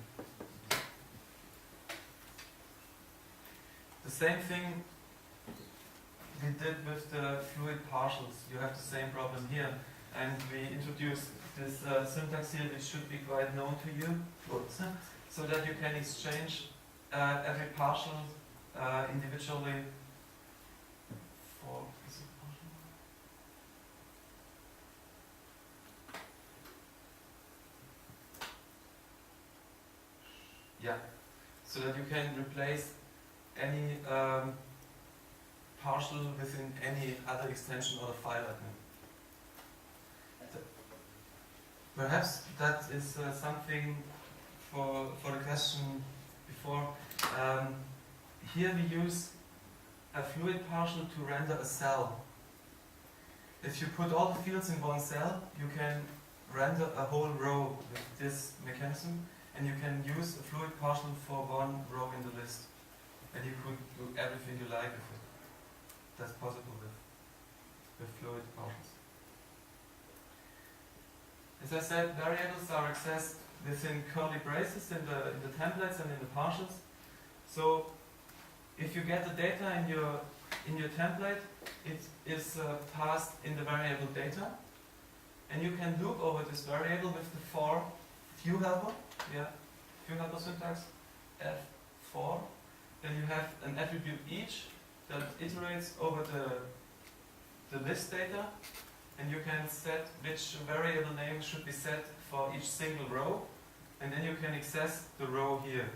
The same thing we did with the Fluid partials. You have the same problem here, and we introduced this syntax here, which should be quite known to you. Oops. So that you can exchange every partial individually for, is it partial? Yeah, so that you can replace any partial within any other extension or a file admin. Perhaps that is something for the question before. Here we use a Fluid partial to render a cell. If you put all the fields in one cell, you can render a whole row with this mechanism, and you can use a Fluid partial for one row in the list. And you could do everything you like with it. That's possible with with fluid partials. As I said, variables are accessed within curly braces in the templates and in the partials. So if you get the data in your template, it is passed in the variable data, and you can loop over this variable with the for view helper, view helper syntax, f4. Then you have an attribute each that iterates over the list data, and you can set which variable name should be set for each single row, and then you can access the row here.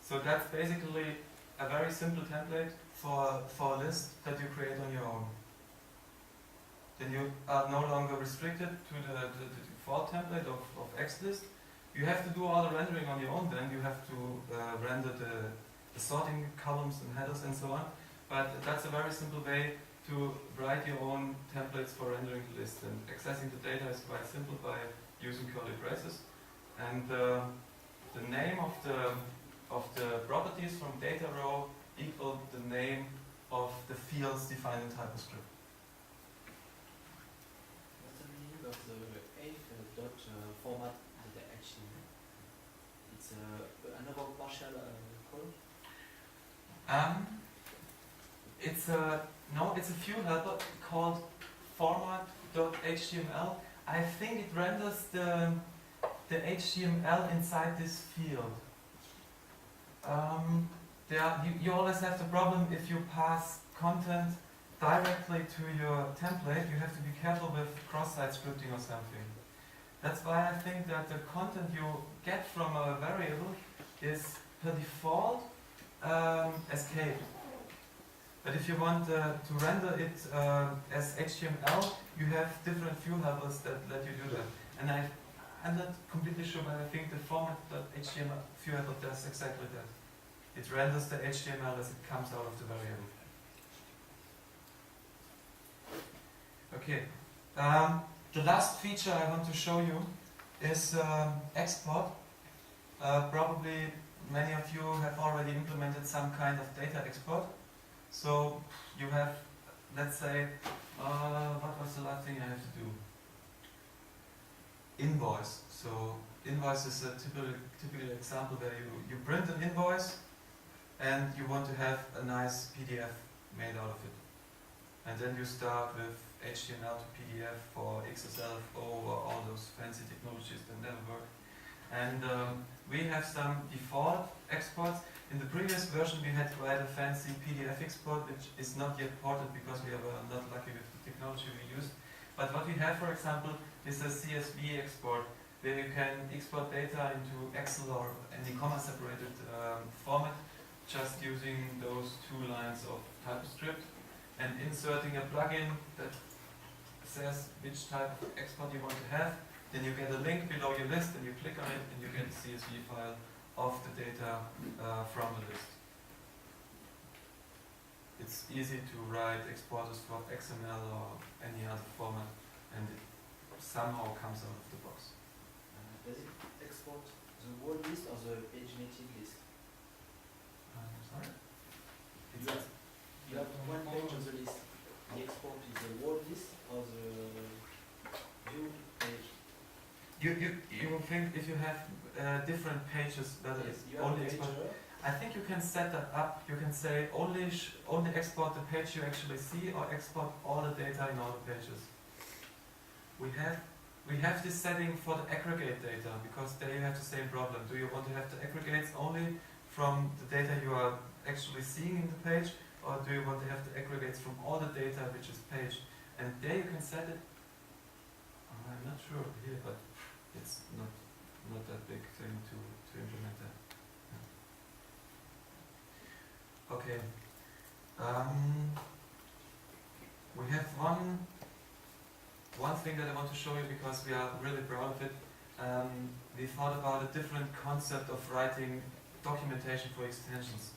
So that's basically a very simple template for a list that you create on your own. Then you are no longer restricted to the default template of XList. You have to do all the rendering on your own then. You have to render the sorting columns and headers and so on. But that's a very simple way to write your own templates for rendering the list. And accessing the data is quite simple by using curly braces. And the name of the properties from data row equal the name of the fields defined in TypoScript. What's the meaning of the dot format that they actually? It's another partial column. It's a view helper called format.html. I think it renders the HTML inside this field. You always have the problem if you pass content directly to your template. You have to be careful with cross-site scripting or something. That's why I think that the content you get from a variable is per default escaped. But if you want to render it as HTML, you have different view helpers that let you do that. And I'm not completely sure, but I think the format.html view helper does exactly that. It renders the HTML as it comes out of the variable. Okay. The last feature I want to show you is export. Probably many of you have already implemented some kind of data export. So you have, let's say, what was the last thing I have to do? Invoice. So invoice is a typical example where you print an invoice and you want to have a nice PDF made out of it. And then you start with HTML to PDF or XSLFO or all those fancy technologies that never work. And we have some default exports. In the previous version we had quite a fancy PDF export which is not yet ported because we are not lucky with the technology we used. But what we have, for example, is a CSV export where you can export data into Excel or any comma-separated format just using those 2 lines of TypoScript and inserting a plugin that says which type of export you want to have. Then you get a link below your list and you click on it and you get a CSV file of the data from the list. It's easy to write exporters for XML or any other format and it somehow comes out of the box. Does it export the whole list or the page native list? Sorry? You have one page on the list. The export is the whole list or the view page? You will think if you have different pages whether Yes, it's you have only a page. export. I think you can set that up. You can say only export the page you actually see or export all the data in all the pages. We have this setting for the aggregate data because there you have the same problem. Do you want to have the aggregates only from the data you are actually seeing in the page, or do you want to have the aggregates from all the data which is paged? And there you can set it. I'm not sure here, but it's not that big thing to implement that. Yeah. Okay. We have one thing that I want to show you because we are really proud of it. We thought about a different concept of writing documentation for extensions.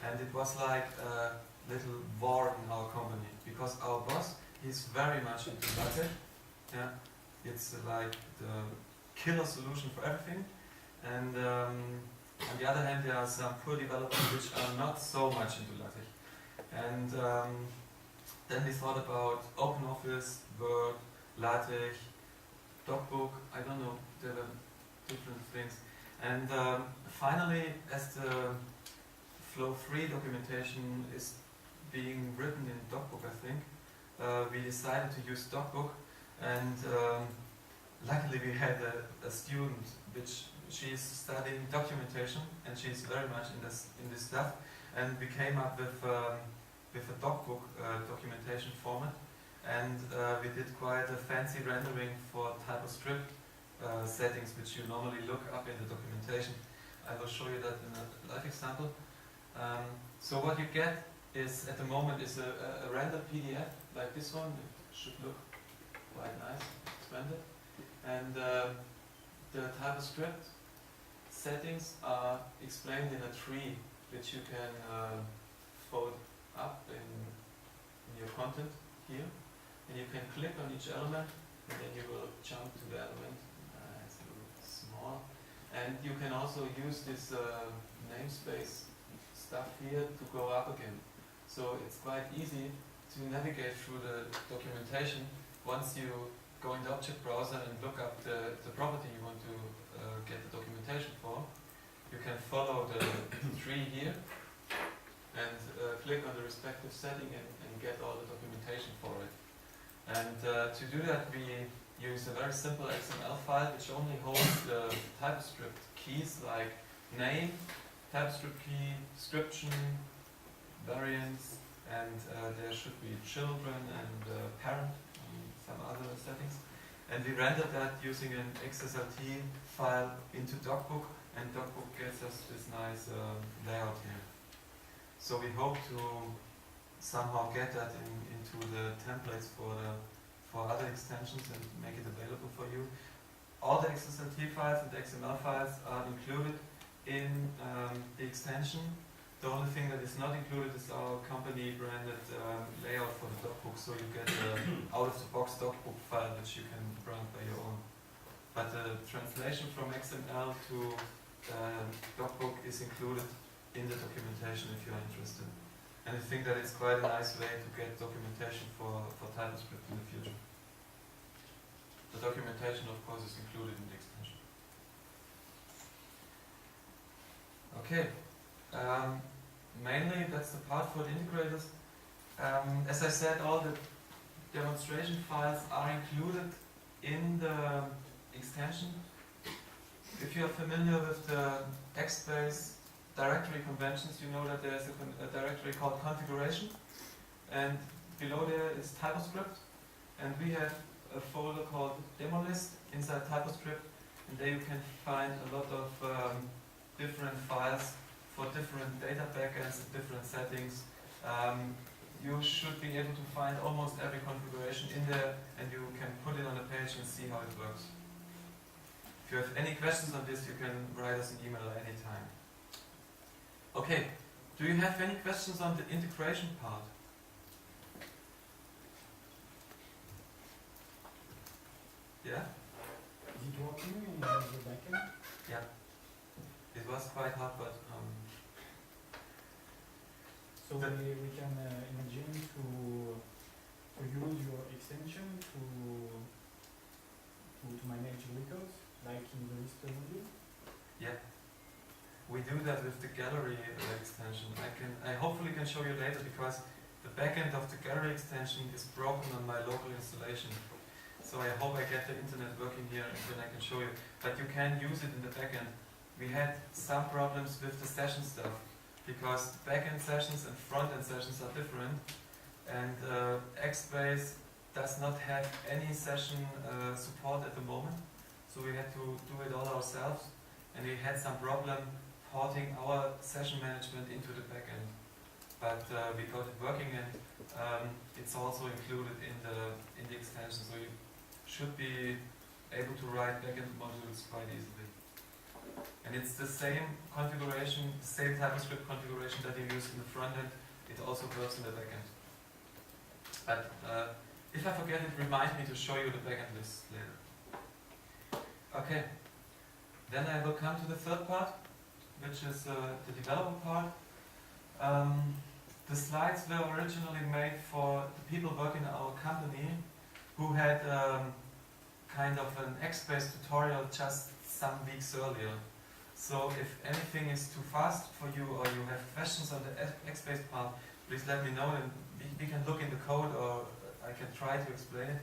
And it was like a little war in our company because our boss is very much into LaTeX. Yeah, it's like the killer solution for everything. And on the other hand, there are some poor developers which are not so much into LaTeX. And Then we thought about OpenOffice, Word, LaTeX, DocBook, I don't know, there were different things. And finally, as the Flow 3 documentation is being written in DocBook, I think, we decided to use DocBook, and luckily we had a student which she's studying documentation, and she's very much in this stuff, and we came up with a DocBook documentation format, and we did quite a fancy rendering for TypoScript settings which you normally look up in the documentation. I will show you that in a live example. So what you get is, at the moment, is a rendered PDF like this one. It should look quite nice, it's rendered. And the TypoScript settings are explained in a tree which you can fold up in your content here. And you can click on each element, and then you will jump to the element. It's a little small. And you can also use this namespace stuff here to go up again. So it's quite easy to navigate through the documentation once you go in the object browser and look up the property you want to get the documentation for. You can follow the tree here and click on the respective setting and get all the documentation for it. And to do that, we use a very simple XML file which only holds the TypoScript keys like name, TypoScript key, description, variants, and there should be children and parent and some other settings. And we rendered that using an XSLT file into DocBook, and DocBook gets us this nice layout here. So we hope to somehow get that into the templates for other extensions and make it available for you. All the XSLT files and the XML files are included in the extension. The only thing that is not included is our company branded layout for the DocBook, so you get an out-of-the-box DocBook file which you can brand by your own. But the translation from XML to DocBook is included in the documentation if you are interested. And I think that it's quite a nice way to get documentation for TypoScript in the future. The documentation, of course, is included in the extension. Okay. Mainly, that's the part for the integrators. As I said, all the demonstration files are included in the extension. If you are familiar with the Exbase directory conventions, you know that there is a directory called configuration, and below there is TypoScript, and we have a folder called demo list inside TypoScript, and there you can find a lot of different files for different data backends and different settings. You should be able to find almost every configuration in there, and you can put it on the page and see how it works. If you have any questions on this, you can write us an email at any time. Okay, do you have any questions on the integration part? Yeah? Is it working in the backend? Yeah. It was quite hard, but so we can imagine to use your extension to manage records, like in the list module. yeah. We do that with the gallery extension. I hopefully can show you later, because the backend of the gallery extension is broken on my local installation. So I hope I get the internet working here and then I can show you. But you can use it in the backend. We had some problems with the session stuff, because backend sessions and front-end sessions are different, and Exbase does not have any session support at the moment, so we had to do it all ourselves, and we had some problem porting our session management into the backend. But we got it working, and it's also included in the extension, so you should be able to write backend modules quite easily. And it's the same configuration, the same TypoScript configuration that you use in the front end, it also works in the backend. But if I forget it, remind me to show you the backend list later. Okay, then I will come to the third part, which is the developer part. The slides were originally made for the people working in our company who had kind of an Exbase tutorial just some weeks earlier. So if anything is too fast for you or you have questions on the Exbase part, please let me know and we can look in the code or I can try to explain it.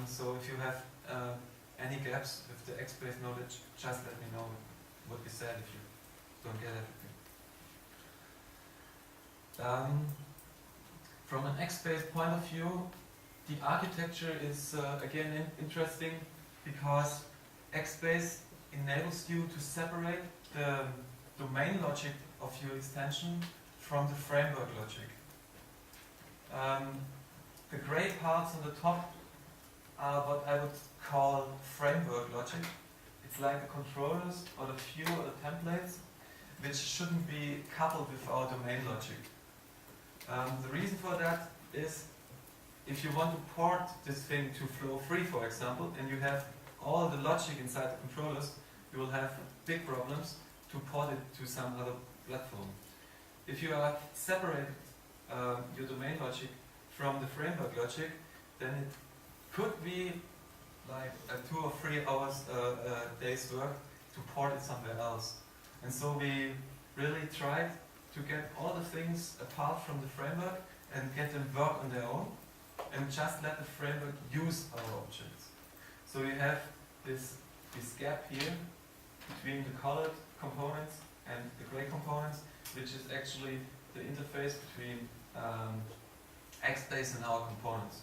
So if you have any gaps with the Exbase knowledge, just let me know what we said if you don't get everything. From an Exbase point of view, the architecture is again interesting because Exbase enables you to separate the domain logic of your extension from the framework logic. The gray parts on the top are what I would call framework logic. It's like the controllers or the view or the templates which shouldn't be coupled with our domain logic. The reason for that is if you want to port this thing to flow free, for example, and you have all the logic inside the controllers, you will have big problems to port it to some other platform. If you are separate your domain logic from the framework logic, then it could be like a 2 or 3 hours day's work to port it somewhere else. And so we really tried to get all the things apart from the framework and get them work on their own and just let the framework use our objects. So you have this gap here between the colored components and the gray components, which is actually the interface between Exbase and our components.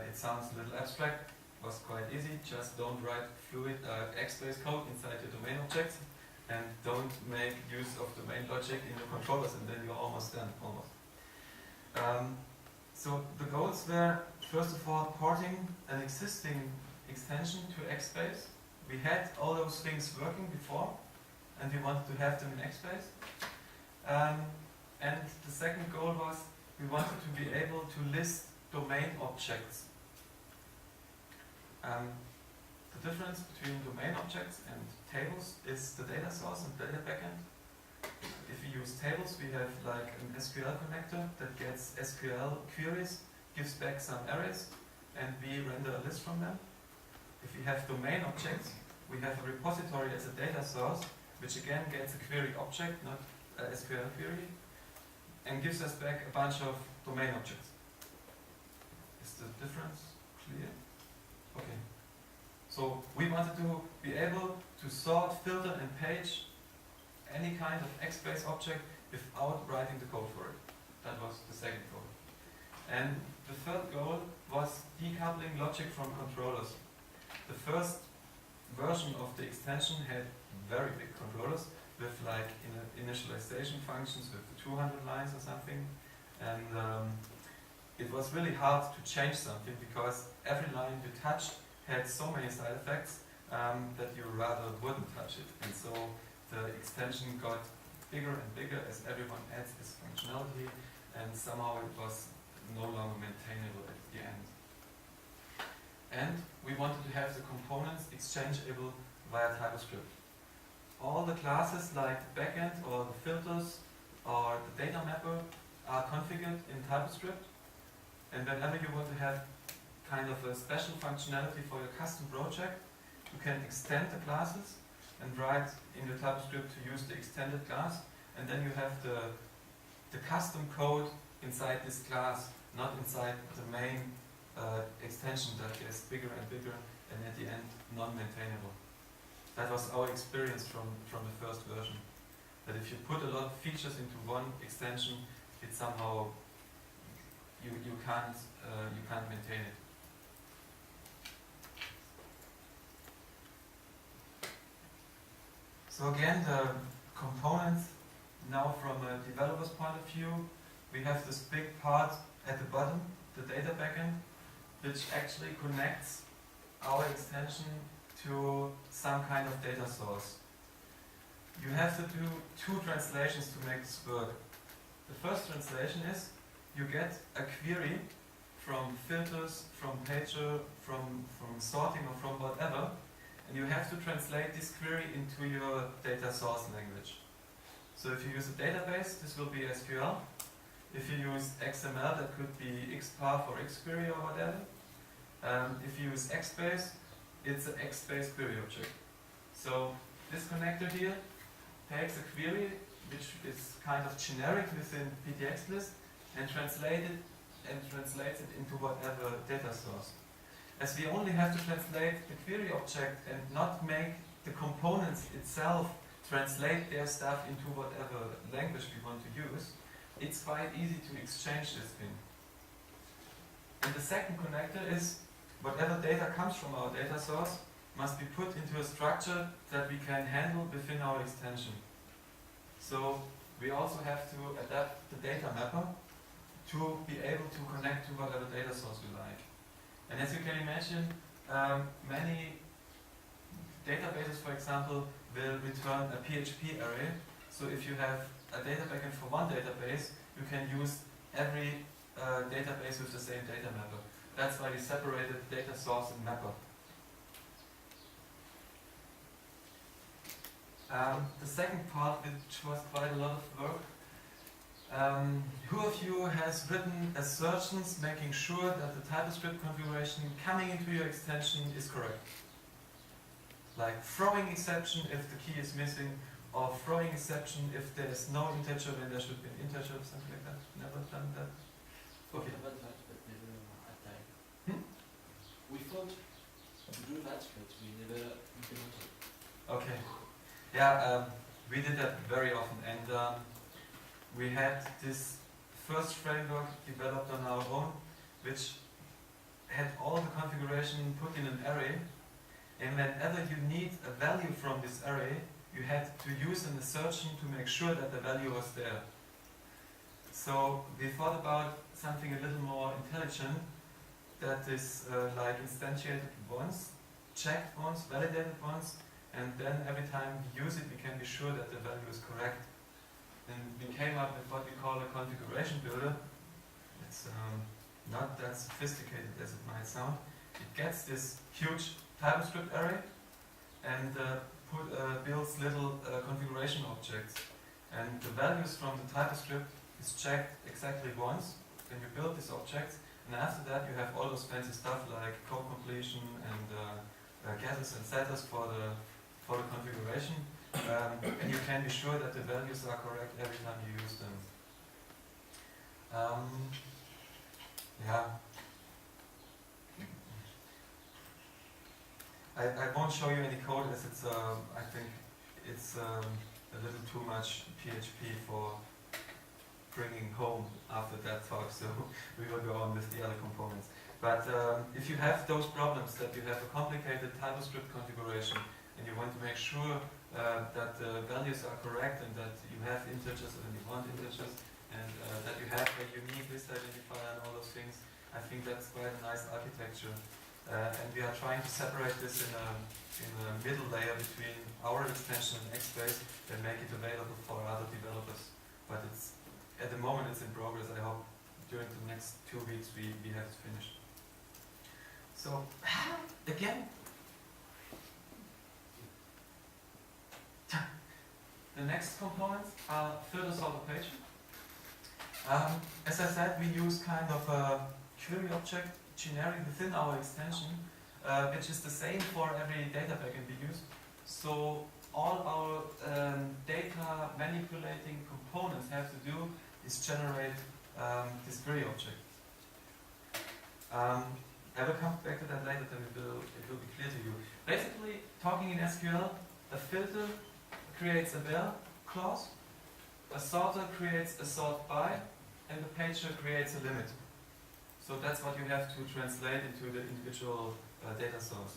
It sounds a little abstract, was quite easy, just don't write fluid Exbase code inside your domain objects and don't make use of domain logic in your controllers and then you're almost done, almost. So the goals were, first of all, porting an existing extension to Exbase. We had all those things working before and we wanted to have them in Exbase. And the second goal was we wanted to be able to list domain objects. The difference between domain objects and tables is the data source and data backend. If we use tables, we have like an SQL connector that gets SQL queries, gives back some arrays, and we render a list from them. If we have domain objects, we have a repository as a data source, which again gets a query object, not a SQL query, and gives us back a bunch of domain objects. Is the difference clear? Okay. So we wanted to be able to sort, filter, and page any kind of Exbase object without writing the code for it. That was the second goal. And the third goal was decoupling logic from controllers. The first version of the extension had very big controllers with like initialization functions with 200 lines or something. And it was really hard to change something because every line you touched had so many side effects that you rather wouldn't touch it. And so the extension got bigger and bigger as everyone adds this functionality, and somehow it was no longer maintainable at the end. And we wanted to have the components exchangeable via TypoScript. All the classes like the backend or the filters or the data mapper are configured in TypoScript, and whenever you want to have kind of a special functionality for your custom project, you can extend the classes and write in your TypoScript to use the extended class, and then you have the custom code inside this class, not inside the main extension that gets bigger and bigger and at the end non-maintainable. That was our experience from the first version. That if you put a lot of features into one extension, it somehow you can't maintain it. So again, the components, now from a developer's point of view, we have this big part at the bottom, the data backend, which actually connects our extension to some kind of data source. You have to do 2 translations to make this work. The first translation is you get a query from filters, from pager, from sorting or from whatever, and you have to translate this query into your data source language. So if you use a database, this will be SQL. If you use XML, that could be XPath or XQuery or whatever. If you use Exbase, it's an Exbase query object. So this connector here takes a query which is kind of generic within PTXlist and translates it into whatever data source. As we only have to translate the query object and not make the components itself translate their stuff into whatever language we want to use, it's quite easy to exchange this thing. And the second connector is whatever data comes from our data source must be put into a structure that we can handle within our extension. So we also have to adapt the data mapper to be able to connect to whatever data source we like. And as you can imagine, many databases, for example, will return a PHP array. So if you have a data backend for one database, you can use every database with the same data mapper. That's why we separated data source and mapper. The second part, which was quite a lot of work, who of you has written assertions making sure that the TypoScript configuration coming into your extension is correct? Like throwing exception if the key is missing, or throwing exception if there is no integer when there should be an integer, something like that. Never done that? Okay. About that, but never applied. We thought to do that, but we never implemented. Okay. Yeah, we did that very often, and we had this first framework developed on our own, which had all the configuration put in an array, and whenever you need a value from this array, you had to use an assertion to make sure that the value was there. So we thought about something a little more intelligent, that is like instantiated once, checked once, validated once, and then every time we use it, we can be sure that the value is correct. And we came up with what we call a configuration builder. It's not that sophisticated as it might sound. It gets this huge TypoScript array and builds little configuration objects. And the values from the TypoScript is checked exactly once when you build these objects. And after that, you have all those fancy stuff like code completion and getters and setters for the configuration, and you can be sure that the values are correct every time you use them. Yeah. I won't show you any code as it's, I think it's a little too much PHP for bringing home after that talk, so we will go on with the other components. But if you have those problems, that you have a complicated TypoScript configuration, and you want to make sure that the values are correct and that you have integers when you want integers, and that you have a unique list identifier and all those things, I think that's quite a nice architecture. And we are trying to separate this in a middle layer between our extension and Exbase and make it available for other developers. But it's at the moment it's in progress. I hope during the next 2 weeks we have it finished. So again, the next components are filter solver page. As I said, we use kind of a query object generic within our extension, which is the same for every data backend we use. So all our data manipulating components have to do is generate this query object. I will come back to that later, then it will be clear to you. Basically, talking in SQL, a filter creates a where clause, a sorter creates a sort by, and the pager creates a limit. So that's what you have to translate into the individual data source.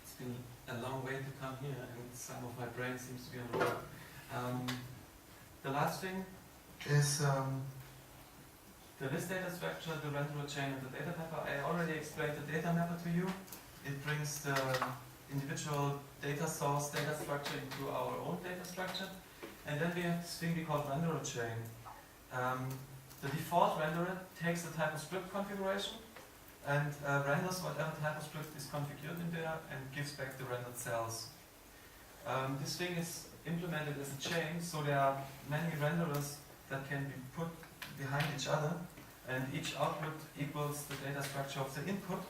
It's been a long way to come here, and some of my brain seems to be on the road. The last thing is the list data structure, the renderer chain, and the data mapper. I already explained the data mapper to you. It brings the individual data source, data structure into our own data structure. And then we have this thing we call renderer chain. The default renderer takes the TypoScript configuration and renders whatever TypoScript is configured in there and gives back the rendered cells. This thing is implemented as a chain, so there are many renderers that can be put behind each other, and each output equals the data structure of the input.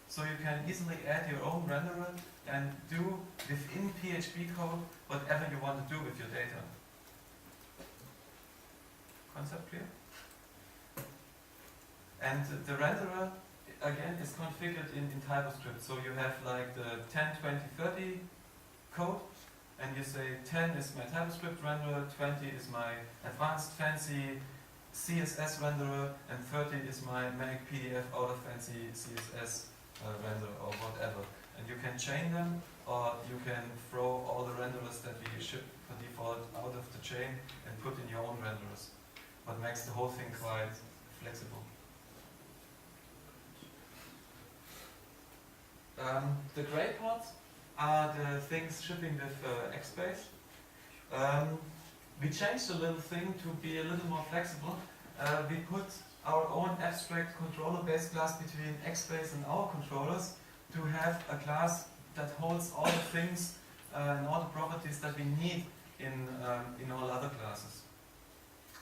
So you can easily add your own renderer and do within PHP code whatever you want to do with your data. Concept clear? And the renderer, again, is configured in TypoScript. So you have like the 10, 20, 30 code, and you say 10 is my TypoScript renderer, 20 is my advanced fancy CSS renderer, and 30 is my make PDF out of fancy CSS renderer or whatever. And you can chain them, or you can throw all the renderers that we ship per default out of the chain and put in your own renderers. What makes the whole thing quite flexible. The gray parts are the things shipping with exbase. We changed a little thing to be a little more flexible. We put our own abstract controller-based class between exbase and our controllers to have a class that holds all the things and all the properties that we need in all other classes.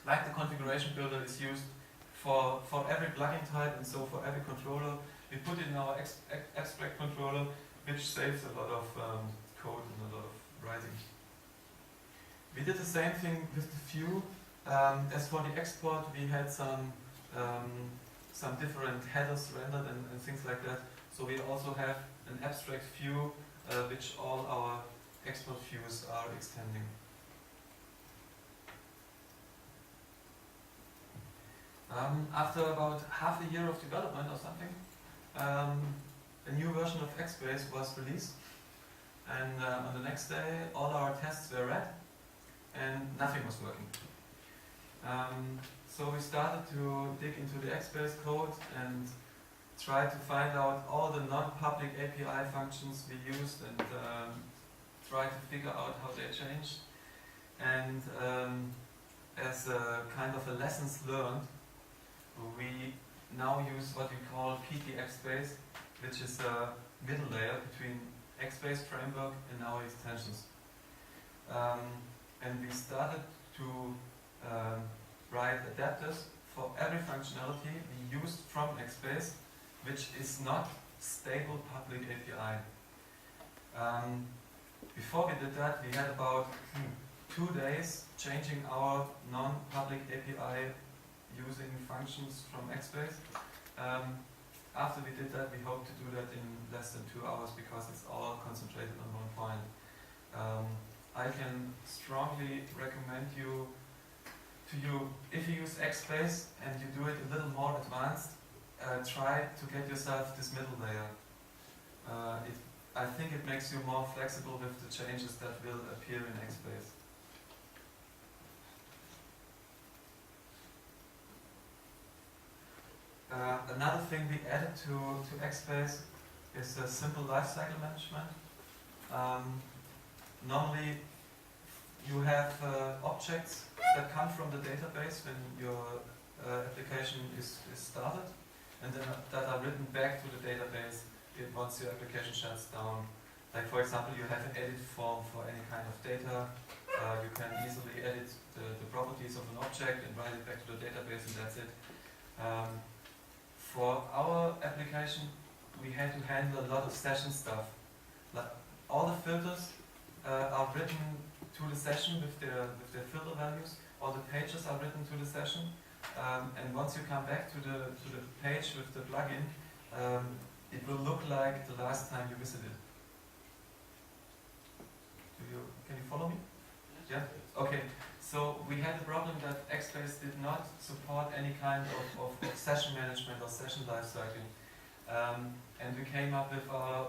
Like the configuration builder is used for every plugin type, and so for every controller, we put it in our abstract controller, which saves a lot of code and a lot of writing. We did the same thing with the view. As for the export, we had some different headers rendered and things like that. So we also have an abstract view, which all our export views are extending. After about half a year of development or something, a new version of exbase was released, and on the next day all our tests were read and nothing was working. So we started to dig into the exbase code and try to find out all the non-public API functions we used and try to figure out how they changed. And as a kind of a lessons learned, we now use what we call PT exbase, which is a middle layer between exbase framework and our extensions. And we started to write adapters for every functionality we used from exbase, which is not stable public API. Before we did that, we had about 2 days changing our non-public API using functions from exbase. After we did that, we hope to do that in less than 2 hours because it's all concentrated on one point. I can strongly recommend you if you use exbase and you do it a little more advanced, try to get yourself this middle layer. I think it makes you more flexible with the changes that will appear in exbase. Another thing we added to exbase is a simple lifecycle management. Normally you have objects that come from the database when your application is started, and then that are written back to the database once your application shuts down. Like for example, you have an edit form for any kind of data. You can easily edit the properties of an object and write it back to the database, and that's it. For our application, we had to handle a lot of session stuff. Like all the filters are written to the session with their filter values. All the pages are written to the session, and once you come back to the page with the plugin, it will look like the last time you visited. Can you follow me? Yeah. Okay. So we had the problem that exbase did not support any kind of session management or session lifecycle, and we came up with our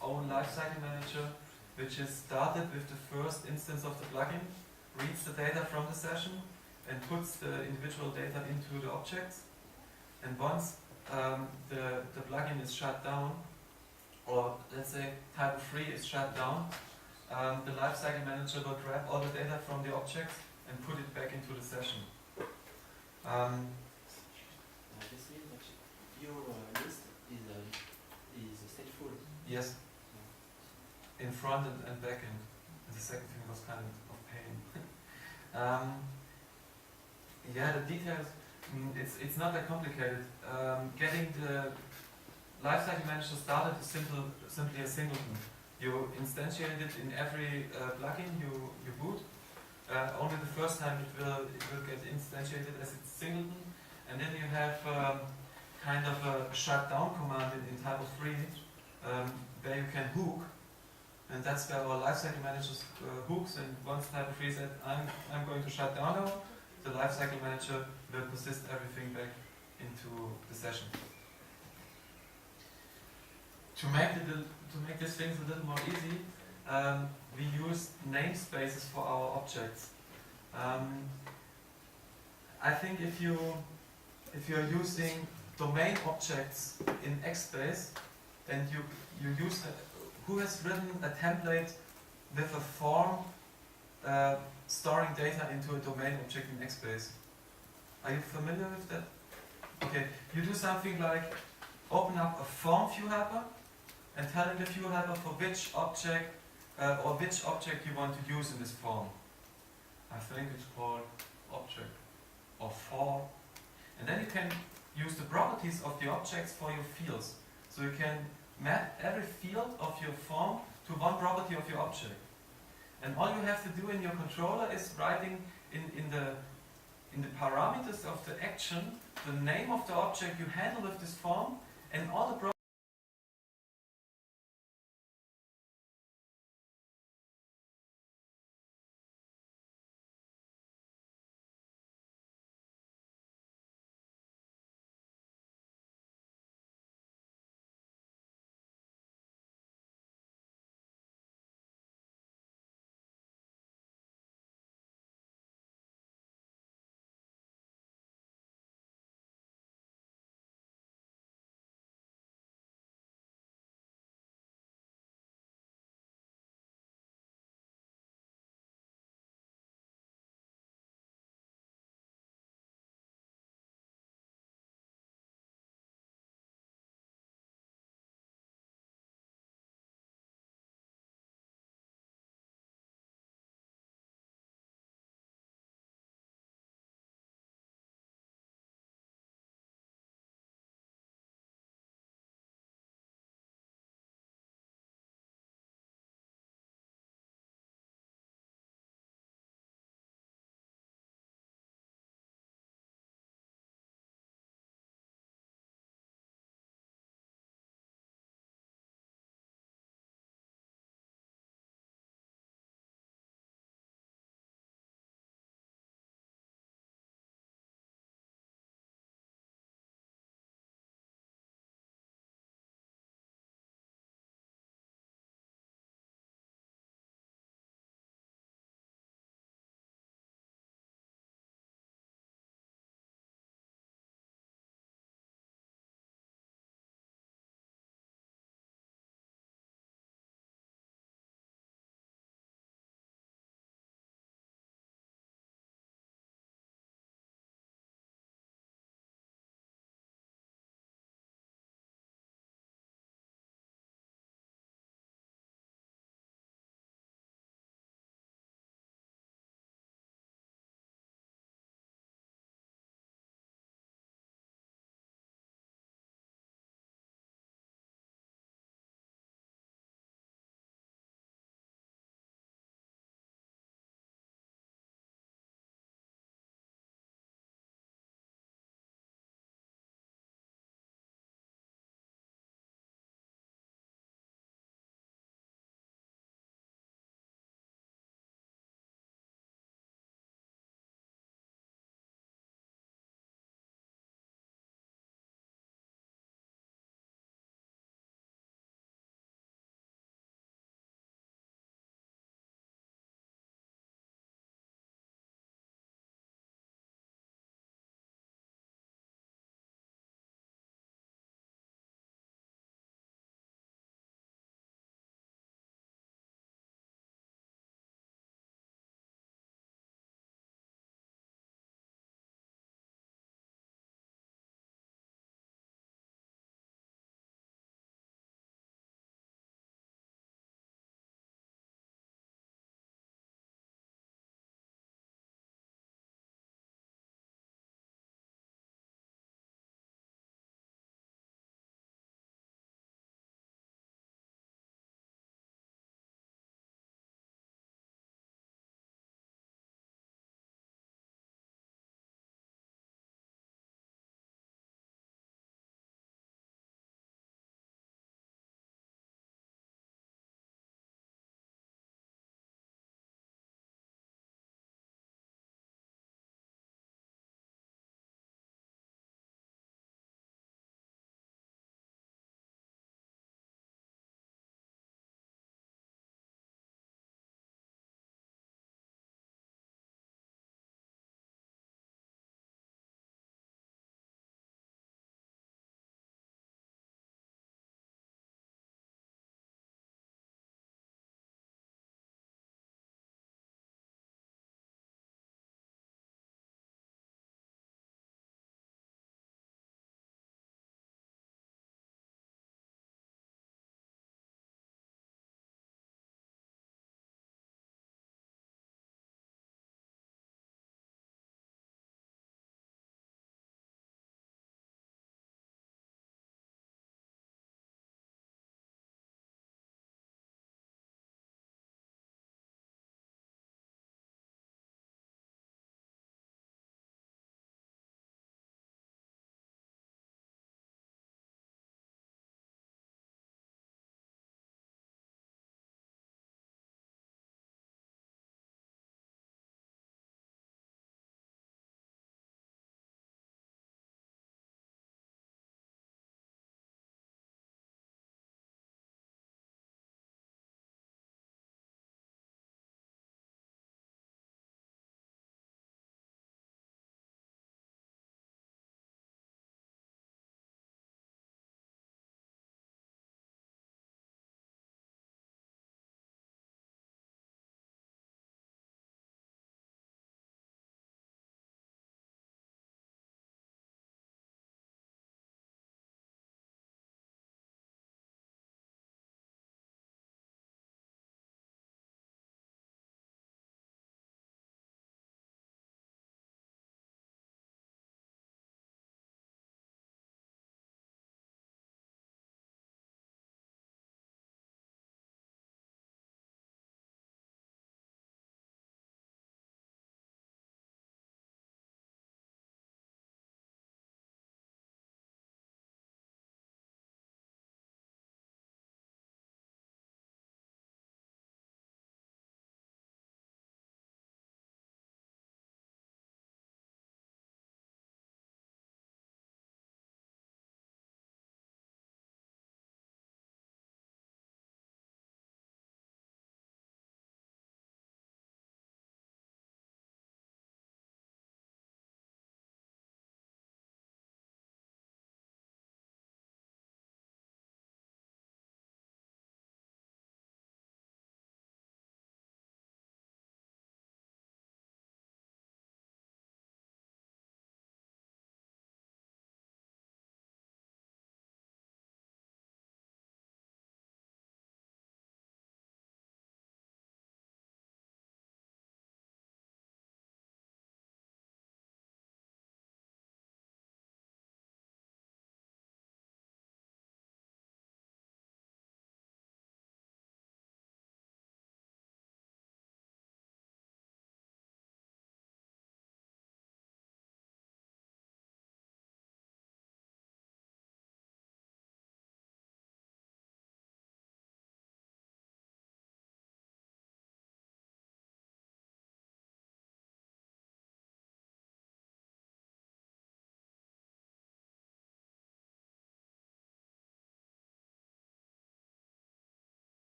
own lifecycle manager, which is started with the first instance of the plugin, reads the data from the session, and puts the individual data into the objects. And once the plugin is shut down, or let's say TYPO3 is shut down, the lifecycle manager will grab all the data from the objects and put it back into the session. This means that your list front end and back end. And the second thing was kind of pain. Yeah, the details, it's not that complicated. Getting the lifecycle manager started is simply a singleton. You instantiate it in every plugin you boot. Only the first time it will get instantiated as its singleton, and then you have kind of a shutdown command in TYPO3 where you can hook, and that's where our lifecycle manager hooks. And once TYPO3 said I'm going to shut down now, the lifecycle manager will persist everything back into the session. To make these things a little more easy, we use namespaces for our objects. I think if you're using domain objects in Exbase and you use who has written a template with a form storing data into a domain object in Exbase? Are you familiar with that? Okay, you do something like open up a form view helper and telling the view helper for which object or which object you want to use in this form. I think it's called object or form. And then you can use the properties of the objects for your fields. So you can map every field of your form to one property of your object. And all you have to do in your controller is writing in the parameters of the action the name of the object you handle with this form and all the